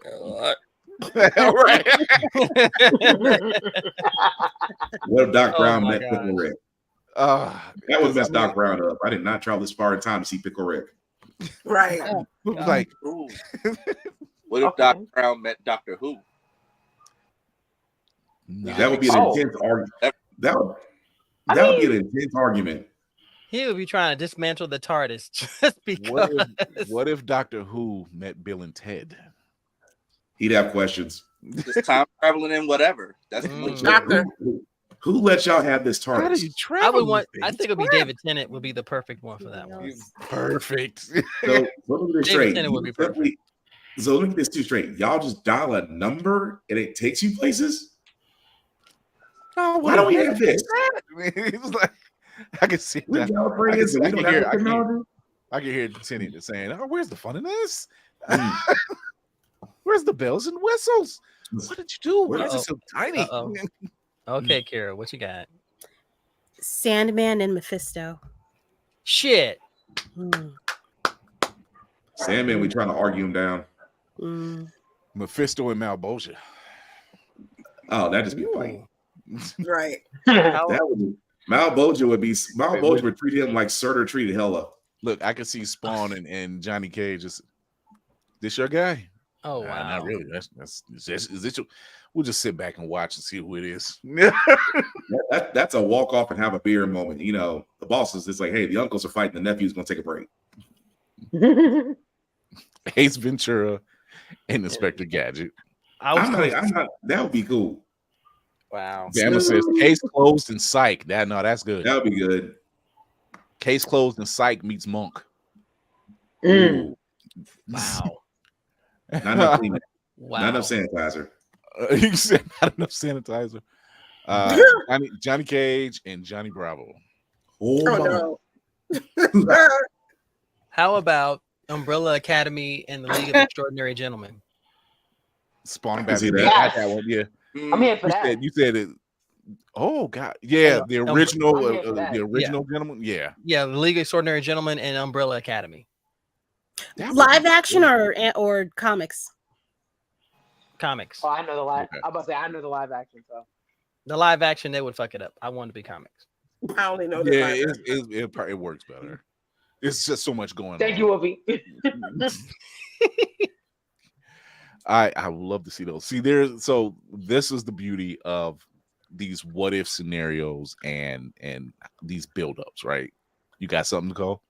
All right.
What if Doc Brown met Pickle Rick? That would mess Doc Brown up. I did not travel this far in time to see Pickle Rick.
Right.
Like,
what if Doc Brown met Doctor Who?
That would be an intense argument. That would be an intense argument.
He would be trying to dismantle the TARDIS just because.
What if Doctor Who met Bill and Ted?
He'd have questions.
Just time traveling and whatever. That's
Doctor. Who let y'all have this TARDIS?
How do you travel?
I think it would be David Tennant would be the perfect one for that one.
Perfect.
So let me get this straight.
Tennant would be perfect.
So let me get this too straight. Y'all just dial a number and it takes you places?
Oh,
why don't we have this?
It was like, I can see that. I can hear Tennant saying, "Oh, where's the fun in this? Where's the bells and whistles? What did you do? Why is it so tiny?"
Okay, Kara, what you got?
Sandman and Mephisto.
Shit.
Sandman, we trying to argue him down.
Mephisto and Malboja.
Oh, that'd just be funny.
Right.
Malboja would treat him like Surtur treated Hela.
Look, I could see Spawn and Johnny Cage. This your guy?
Oh wow,
not really. Is this your, we'll just sit back and watch and see who it is.
That's a walk off and have a beer moment. You know, the bosses, it's like, hey, the uncles are fighting, the nephew's gonna take a break.
Ace Ventura and Inspector Gadget.
I'm not, that would be cool.
Wow.
Bama says case closed and Psych. That's good.
That would be good.
Case closed and Psych meets Monk.
Wow.
Not enough cleaning. Wow. Not enough sanitizer.
You said not enough sanitizer. Johnny Cage and Johnny Bravo.
Oh
no.
How about Umbrella Academy and the League of Extraordinary Gentlemen?
Spawn back.
Yes.
That one, yeah.
I'm here for that.
You said it. Oh God, yeah, the original, gentleman, yeah,
the League of Extraordinary Gentlemen and Umbrella Academy.
Live action or comics?
Comics.
Oh, I know the live. Okay. I'm about to say I know the live action. So
the live action, they would fuck it up. I want to be comics.
I only know.
Yeah, it works better. It's just so much going on.
Thank you, Obi.
I would love to see those. See, this is the beauty of these what if scenarios and these build-ups, right? You got something to call?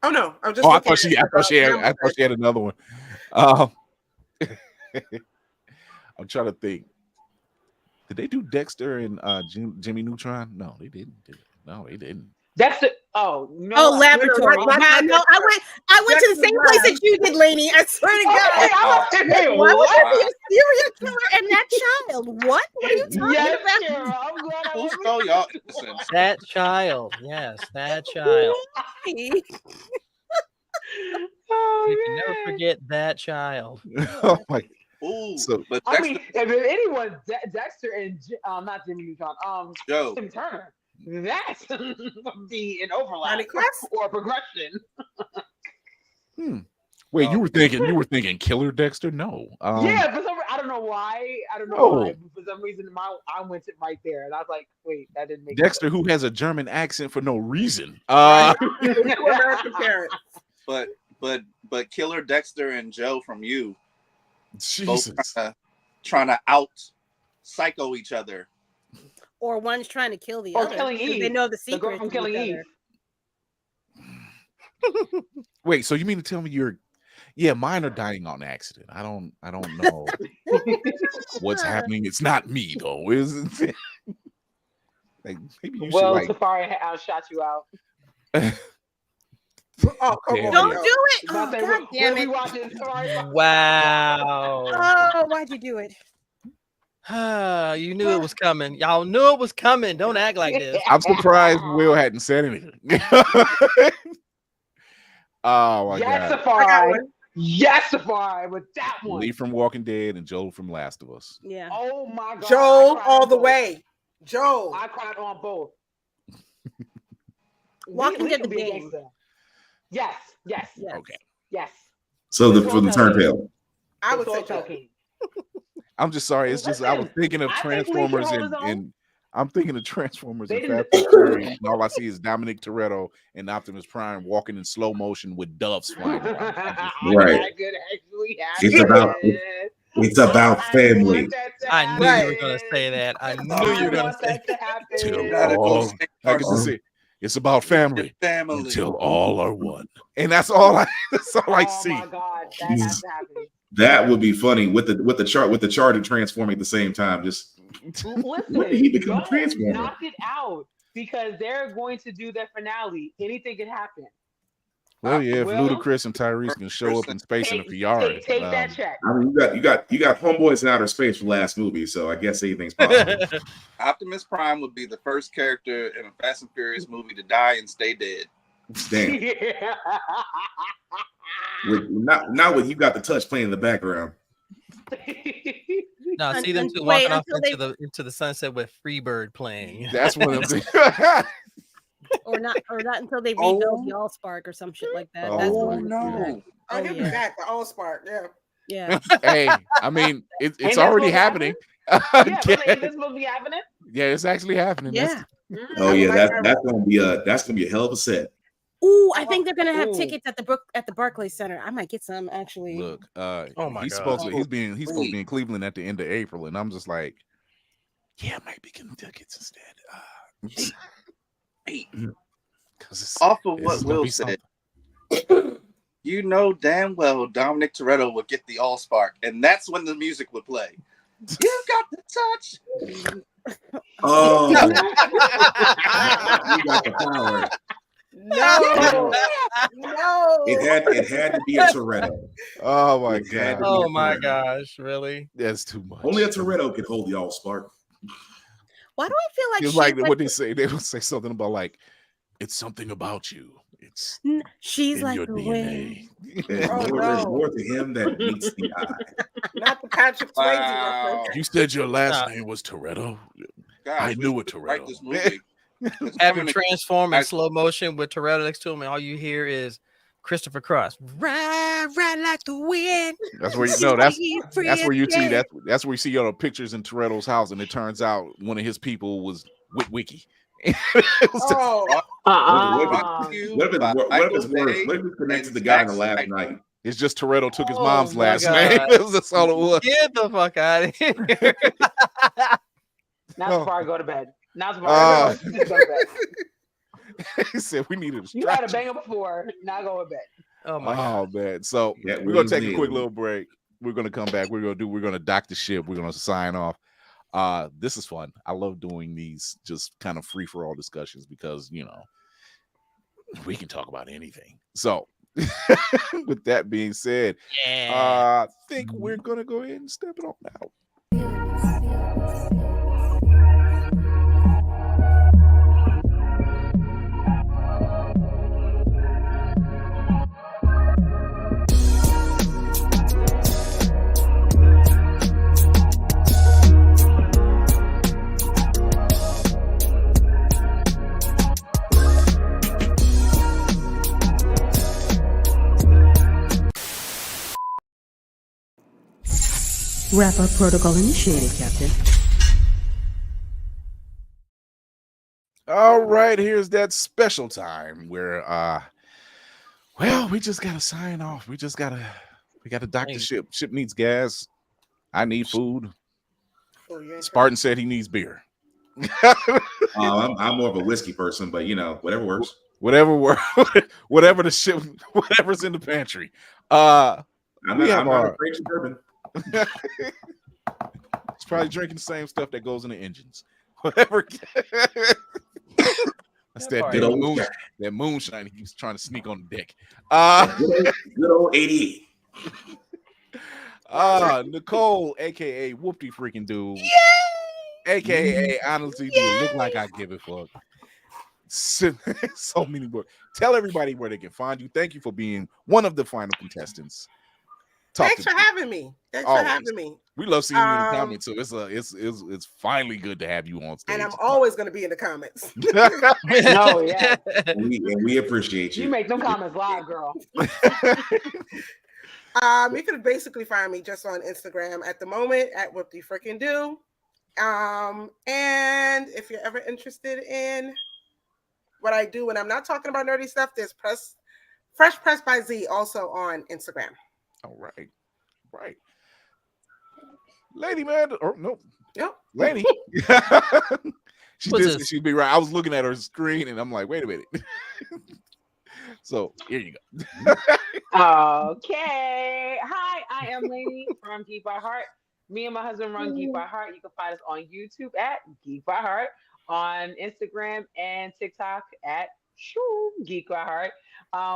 Oh no, I just.
I thought she had another one. I'm trying to think. Did they do Dexter and Jimmy Neutron? No, they didn't. No, they didn't.
That's it. Oh no!
Oh, Laboratory. No, I went to the same place that you did, Lainey. I swear to God. Why would there be a serial killer and that child? What? What are you talking about?
Who's called y'all?
That child. Yes, that child. You can never forget that child.
Oh my.
Ooh,
but I mean, if anyone, Dexter and not Jimmy Neutron,
Joe.
Tim Turner. That would be an overlap or progression.
Wait, you were thinking Killer Dexter? No.
Yeah, for some reason, I don't know why. Why. For some reason, I went it right there, and I was like, "Wait, that didn't make
Dexter, who has a German accent for no reason."
But Killer Dexter and Joe from You,
Jesus,
both trying to out psycho each other.
Or one's trying to kill the other.
Killing Eve.
They know the secret.
The girl from Killing Eve.
Wait, so you mean to tell me mine are dying on accident? I don't know what's happening. It's not me though, isn't it? Like maybe you should.
Safari, I'll shot you out.
Oh, come on.
Don't do it. Oh, God damn it.
Wow.
Oh, why'd you do it?
You knew it was coming. Y'all knew it was coming. Don't act like this.
I'm surprised Will hadn't said anything. Oh my God.
Safari. Yes, Safari with that one.
Lee from Walking Dead and Joel from Last of Us.
Yeah.
Oh my God.
Joel all the way. Joe.
I cried on both.
Walking
Lee
Dead the
could be a
game.
gangster. Yes.
Okay.
Yes.
So
The
for the
Sword
turntail.
I would say
Sword
Joe.
King.
I'm just sorry. It's just I was
Listen,
thinking of
I think Lee can
Transformers
hold his own.
and I'm thinking of Transformers
They
and
didn't-
Fast and Furious, and all I see is Dominic Toretto and Optimus Prime walking in slow motion with doves flying around.
Right.
That could actually happen.
It's about
I
family.
want that to
I knew you were
happen.
gonna say that. I knew
I
you were gonna
want
say
that to happen.
Gotta go
all,
see
I get to
Carson.
see it's about family
Family.
until all are one, and that's all I see.
Oh my god, that has to happen.
That would be funny with the chart and transforming at the same time. Just when did he
Listen,
become a
y'all
transformer?
knocked it out because they're going to do their finale. Anything can happen.
Well, yeah, if
Will?
Ludacris and Tyrese can show up in space in a VR,
Take that check.
I mean, you got Homeboys in Outer Space from last movie, so I guess anything's possible.
Optimus Prime would be the first character in a Fast and Furious movie to die and stay dead.
Damn.
Yeah.
Not with you got the touch playing in the background.
No, see them two
Wait,
walking off
until
into the sunset with Freebird playing.
that's what I'm thinking.
or not until they rebuild the Allspark or some shit like that. That's
Oh,
when
no.
Oh, he'll be back. The Allspark. Yeah.
Yeah.
Hey, I mean, it's
that
already
supposed to
happening.
Yeah, but is this supposed to be happening?
Yeah, it's actually happening.
Yeah.
Oh yeah, that's gonna be a hell of a set.
Ooh, I think they're gonna have tickets at the Barclays Center. I might get some actually.
Look,
Oh my
he's
God.
supposed to he's supposed to be in Cleveland at the end of April, and I'm just like, yeah, I might be getting tickets instead. Because
Off of what Will said, you know damn well Dominic Toretto would get the Allspark, and that's when the music would play. You got the touch.
Oh, you got the power.
No.
It had to be a Toretto.
Oh my God.
Oh my gosh, really?
That's too much.
Only a Toretto can hold the Allspark.
Why do I feel like
It's like what they say. They would say something about like, it's something about you. It's
she's
in
like
your
the
DNA.
wind.
There's more to him than meets the eye.
Not the Patrick Swayze reference.
You said your last name was Toretto.
Guys,
I knew it,
write
Toretto.
this movie.
Have him transform in slow motion with Toretto next to him, and all you hear is Christopher Cross. Ride like the wind.
That's where you know. That's where you see that's where you see all the pictures in Toretto's house, and it turns out one of his people was Wiki.
What if it's connected to the guy in the last night?
It's just Toretto took his mom's last name. That's all it was.
Get the fuck out of here.
Not before I go to bed. Not before I go to bed.
He said we needed a
You had to bang it before, not go to bed.
Oh my God.
Man. So we're gonna take a quick little break. We're gonna come back. We're gonna dock the ship. We're gonna sign off. This is fun. I love doing these just kind of free for all discussions because we can talk about anything. So with that being said, I think we're gonna go ahead and step it on out.
Wrap-up protocol initiated, Captain.
All right, here's that special time where we just gotta sign off. We gotta dock the ship. Ship needs gas. I need food. Spartan said he needs beer.
I'm more of a whiskey person, but whatever works.
Whatever the ship, whatever's in the pantry.
I'm not afraid of bourbon.
He's probably drinking the same stuff that goes in the engines. Whatever. That's that moonshine he keeps trying to sneak on the deck.
Good old 88.
Nicole, aka Whoopty freaking dude. Yay! AKA honestly, do it look like I give a fuck. So many more. Tell everybody where they can find you. Thank you for being one of the final contestants.
Thanks for having me. Thanks for having me.
We love seeing you in the comments, so it's finally good to have you on stage.
And I'm always going to be in the comments.
No, yeah.
We appreciate you.
You make them comments live, girl.
You can basically find me just on Instagram at the moment at What Do Frickin' Do. And if you're ever interested in what I do when I'm not talking about nerdy stuff, there's Fresh Press by Z also on Instagram.
All right. Right. Lady man, or no.
Yep.
Lady. She did say she'd be right. I was looking at her screen and I'm like, wait a minute. So here you go.
Okay. Hi, I am Lady from Geek by Heart. Me and my husband run Geek by Heart. You can find us on YouTube at Geek by Heart, on Instagram and TikTok at Geek by Heart.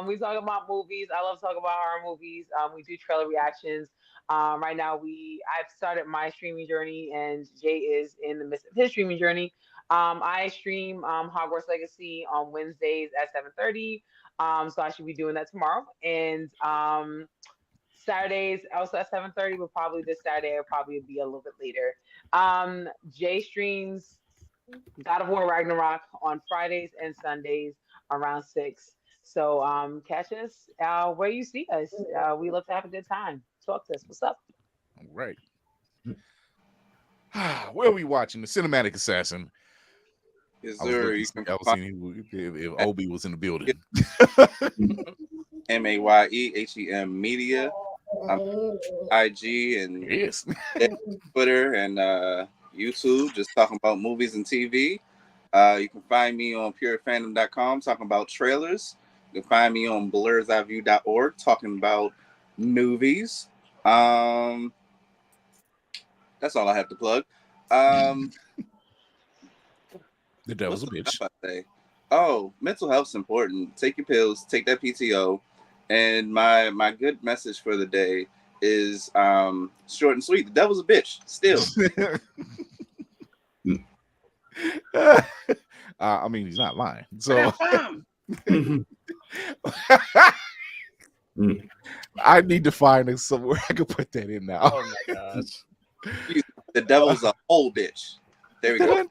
We talk about movies. I love talking about horror movies. We do trailer reactions. Right now, I've started my streaming journey, and Jay is in the midst of his streaming journey. I stream Hogwarts Legacy on Wednesdays at 7:30. So I should be doing that tomorrow. And Saturdays also at 7:30, but probably this Saturday will probably be a little bit later. Jay streams God of War Ragnarok on Fridays and Sundays around 6. So catch us where you see us. We love to have a good time. Talk to us. What's up?
All right. Where are we watching? The Cinematic Assassin.
Yes, sir.
If Obi was in the building.
MAYEHEM Media. IG and Twitter and YouTube, just talking about movies and TV. You can find me on purefandom.com talking about trailers. You can find me on blursedeyeview.org talking about movies. That's all I have to plug.
The devil's a bitch.
Oh, mental health's important. Take your pills, take that PTO. And my good message for the day is short and sweet. The devil's a bitch. Still.
I mean, he's not lying. So I need to find somewhere I can put that in now.
Oh my gosh.
The devil's a whole bitch. There we go.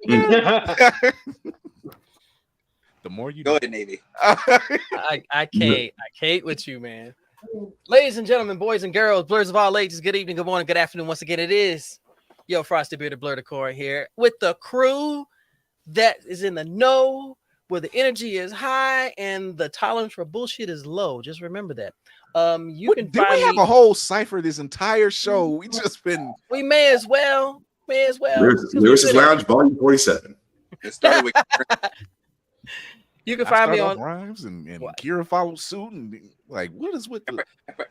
The more you
go ahead, Navy.
I can't with you, man. Ladies and gentlemen, boys and girls, blurs of all ages, good evening, good morning, good afternoon. Once again, it is Yo Frosty Bearded Blur Decor here with the crew that is in the know, where the energy is high and the tolerance for bullshit is low. Just remember that. Did
we have a whole cipher this entire show?
We may as well.
Lyricist Lounge, Volume 47.
It started with
You can find me on
Rhymes and Kira follows suit and like what is with the...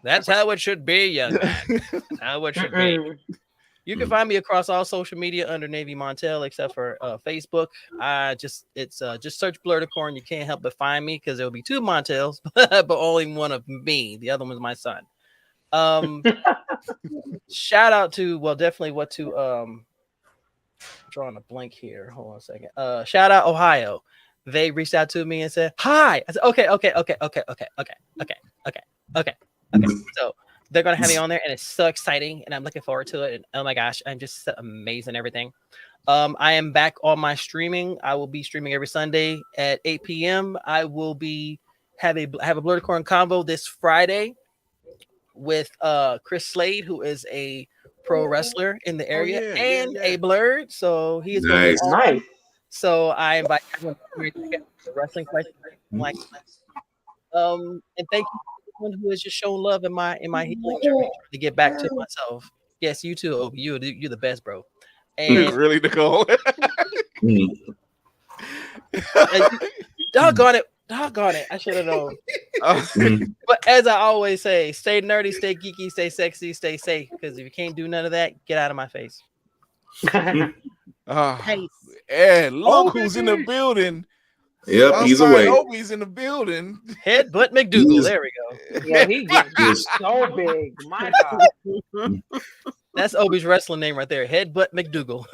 That's how it should be, young man. How it should be. You can find me across all social media under Navy Montel, except for Facebook. Just search Blur Decor and you can't help but find me because there will be 2 Montels, but only one of me. The other one's my son. Shout out to drawing a blank here. Hold on a second. Shout out Ohio. They reached out to me and said, hi. I said, okay. So they're going to have me on there and it's so exciting and I'm looking forward to it. And oh my gosh, I'm just amazing everything. I am back on my streaming. I will be streaming every Sunday at 8 p.m. I will have a Blur Decor combo this Friday with Chris Slade, who is a pro wrestler in the area a blurred. So he is
nice.
So I invite everyone to get the wrestling question. And thank you to everyone who has just shown love in my healing journey to get back to myself. Yes, you too, Obi. You're the best, bro. And
really, Nicole.
Doggone it. I should have known. But as I always say, stay nerdy, stay geeky, stay sexy, stay safe. Because if you can't do none of that, get out of my face.
And look who's in the building.
Yep, he's away.
Obi's in the building.
Headbutt McDougal. There we go.
Yeah, he gets so big. My God.
That's Obi's wrestling name right there. Headbutt McDougal.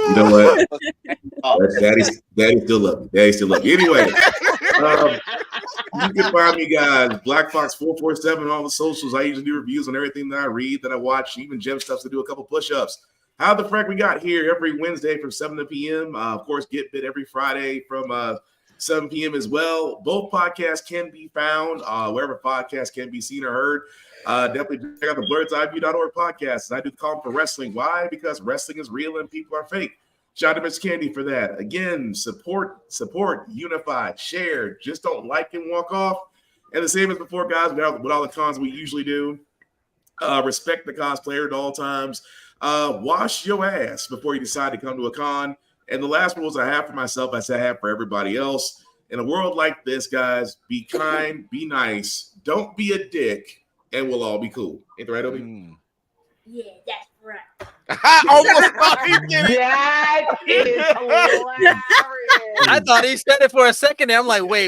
You know what? Daddy's still up. Daddy's still up. Anyway, you can find me, guys, Black Fox 447 on all the socials. I usually do reviews on everything that I read, that I watch, even gym stuff to do a couple push-ups. How the Frack we got here every Wednesday from 7 to p.m. Of course, Get Bit every Friday from 7 p.m. as well. Both podcasts can be found wherever podcasts can be seen or heard. Definitely check out the blurredeyeview.org podcast. I do call them for wrestling. Why? Because wrestling is real and people are fake. Shout out to Miss Candy for that. Again, support, unify, share. Just don't like and walk off. And the same as before, guys, with all the cons we usually do. Respect the cosplayer at all times. Wash your ass before you decide to come to a con. And the last rules I have for myself, I have for everybody else. In a world like this, guys, be kind, be nice, don't be a dick, and we'll all be cool. Ain't that right, Obi?
Yeah, that's right.
I almost thought he did it.
That is hilarious.
I thought he said it for a second. I'm like, wait,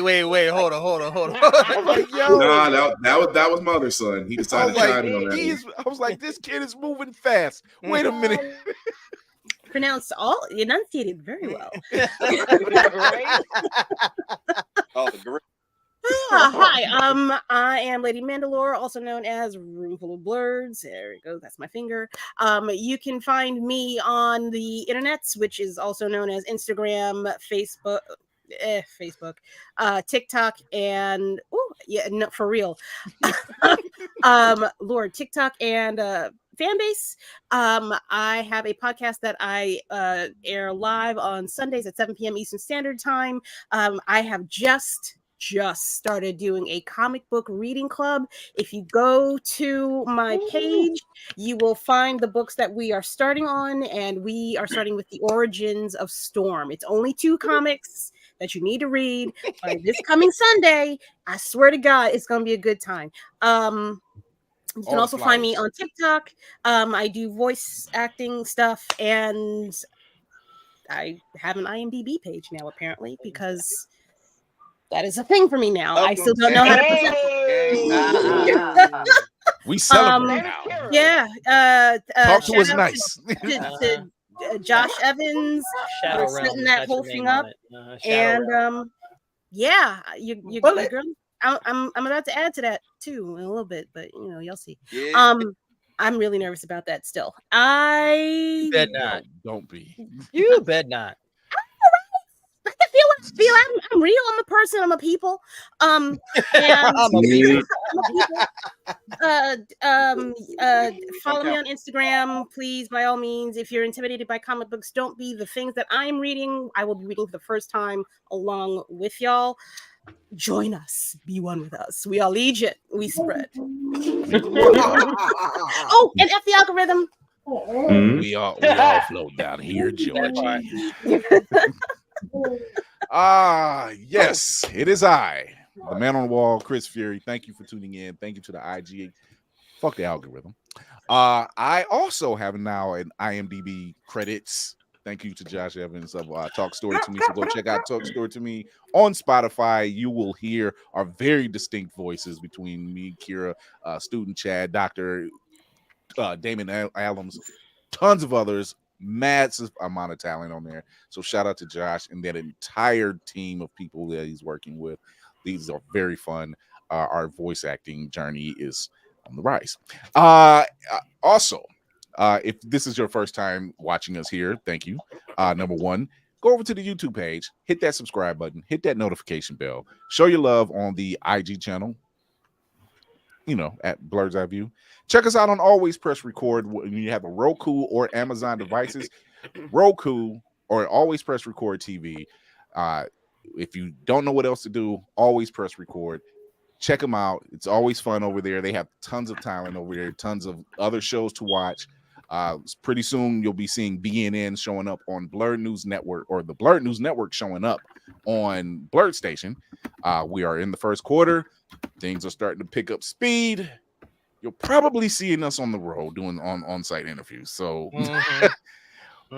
hold on.
I'm like, yo.
Nah, that was my other son. He decided to chime in on that.
I was like, this kid is moving fast. Wait a minute.
Pronounced enunciated very well.
Right?
Oh, the great.
Hi, I am Lady Mandalore, also known as Roomful of Blurs. There we go, that's my finger. You can find me on the internets, which is also known as Instagram, Facebook, TikTok, and for real. Lord, TikTok and fan base. I have a podcast that I air live on Sundays at 7 p.m. Eastern Standard Time. I have just started doing a comic book reading club. If you go to my page, you will find the books that we are starting on, and we are starting with the Origins of Storm. It's only 2 comics that you need to read by this coming Sunday. I swear to God, it's going to be a good time. You can also find me on TikTok. I do voice acting stuff, and I have an IMDb page now, apparently, because that is a thing for me now. I still don't know how to present.
We celebrate now.
Yeah.
Talk to us nice.
To Josh Evans for setting that whole thing up. And yeah, you girl. I'm about to add to that too in a little bit, but you'll see. Yeah. I'm really nervous about that still.
You bet not.
Don't be.
You bet not.
I feel I'm real. I'm a person. I'm a people. And
I'm a people.
Follow me on Instagram, please. By all means, if you're intimidated by comic books, don't be. The things that I'm reading, I will be reading for the first time along with y'all. Join us. Be one with us. We are legion. We spread. Oh, and F the algorithm.
We all float down here, Georgie. Yes, it is I, the man on the wall, Chris Fury. Thank you for tuning in. Thank you to the IG. Fuck the algorithm. I also have now an IMDb credits. Thank you to Josh Evans of Talk Story to Me. So go check out Talk Story to Me on Spotify. You will hear our very distinct voices between me, Kira, student Chad, Dr. Damon Adams, tons of others. Massive amount of talent on there. So shout out to Josh and that entire team of people that he's working with. These are very fun. Our voice acting journey is on the rise. Also, if this is your first time watching us here, thank you. Number one, go over to the YouTube page, hit that subscribe button, hit that notification bell, show your love on the IG channel, at Blurred's Eye View. Check us out on Always Press Record when you have a Roku or Amazon devices. Roku or Always Press Record TV. If you don't know what else to do, Always Press Record. Check them out. It's always fun over there. They have tons of talent over there, tons of other shows to watch. Pretty soon you'll be seeing BNN showing up on Blurred News Network, or the Blurred News Network showing up on Blurred Station. We are in the first quarter. Things are starting to pick up speed. You'll probably seeing us on the road doing on-site interviews. So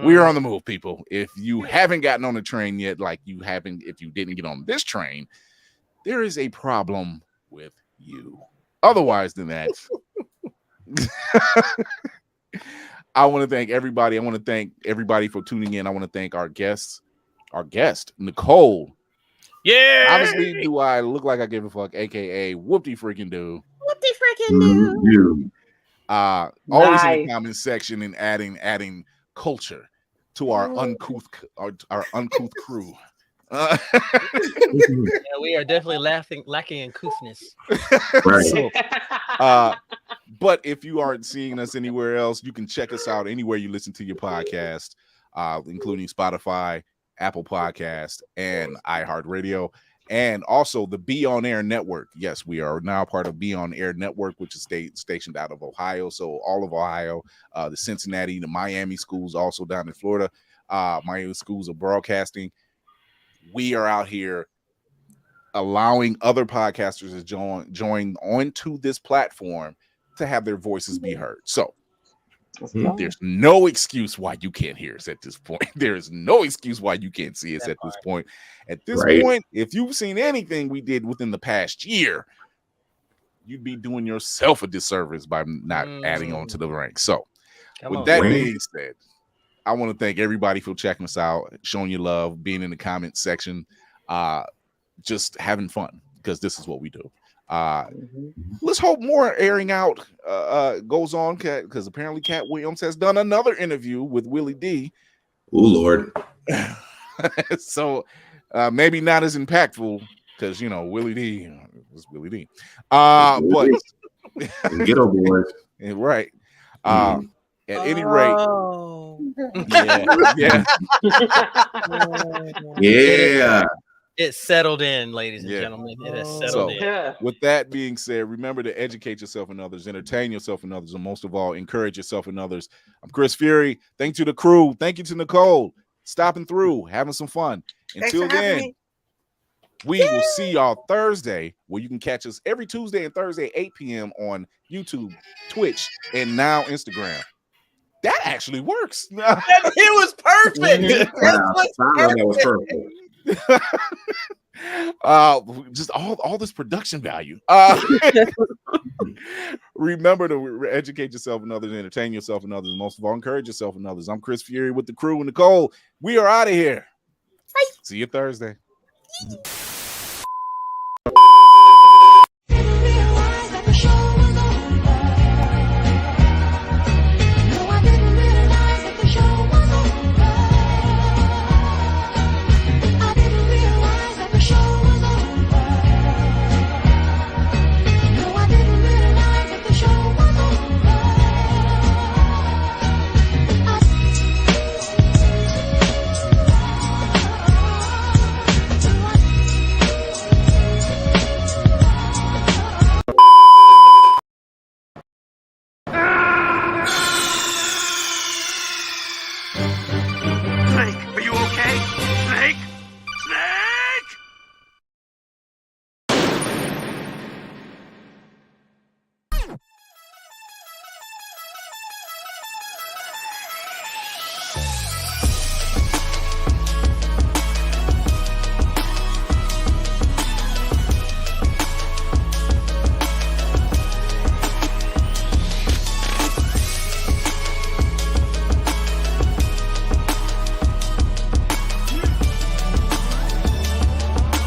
we are on the move, people. If you haven't gotten on the train yet, if you didn't get on this train, there is a problem with you. Otherwise than that, I want to thank everybody. I want to thank everybody for tuning in. I want to thank our guests. our guest, Nicole.
Yeah.
Obviously, do I look like I give a fuck? AKA whoopty freaking do.
Whoopty freaking do.
Always in the comment section and adding culture to our uncouth crew.
Yeah, we are definitely lacking in couthness.
Right.
So, but if you aren't seeing us anywhere else, you can check us out anywhere you listen to your podcast, including Spotify, Apple Podcast, and iHeartRadio, and also the Be On Air Network. Yes, we are now part of Be On Air Network, which is stationed out of Ohio. So all of Ohio, the Cincinnati, the Miami schools, also down in Florida, Miami schools of broadcasting. We are out here allowing other podcasters to join onto this platform to have their voices be heard. So there's no excuse why you can't hear us at this point. There's no excuse why you can't see us at this point. At this point, if you've seen anything we did within the past year, you'd be doing yourself a disservice by not adding on to the ranks. So with that being said, I want to thank everybody for checking us out, showing your love, being in the comment section, just having fun, because this is what we do. Let's hope more airing out goes on, because apparently Cat Williams has done another interview with Willie D.
Oh Lord.
So maybe not as impactful, because Willie D was Willie D. But
Ghetto boys.
Right. At any rate,
yeah.
It settled in, ladies and gentlemen. It has settled in.
With that being said, remember to educate yourself and others, entertain yourself and others, and most of all, encourage yourself and others. I'm Chris Fury. Thank you to the crew. Thank you to Nicole. Stopping through, having some fun. Until then, we will see y'all Thursday, where you can catch us every Tuesday and Thursday, 8 p.m. on YouTube, Twitch, and now Instagram. That actually works.
It was perfect.
That was perfect.
Just all this production value. Remember to educate yourself and others, entertain yourself and others, and most of all, encourage yourself and others. I'm Chris Fury with the crew and Nicole. We are out of here. Bye. See you Thursday.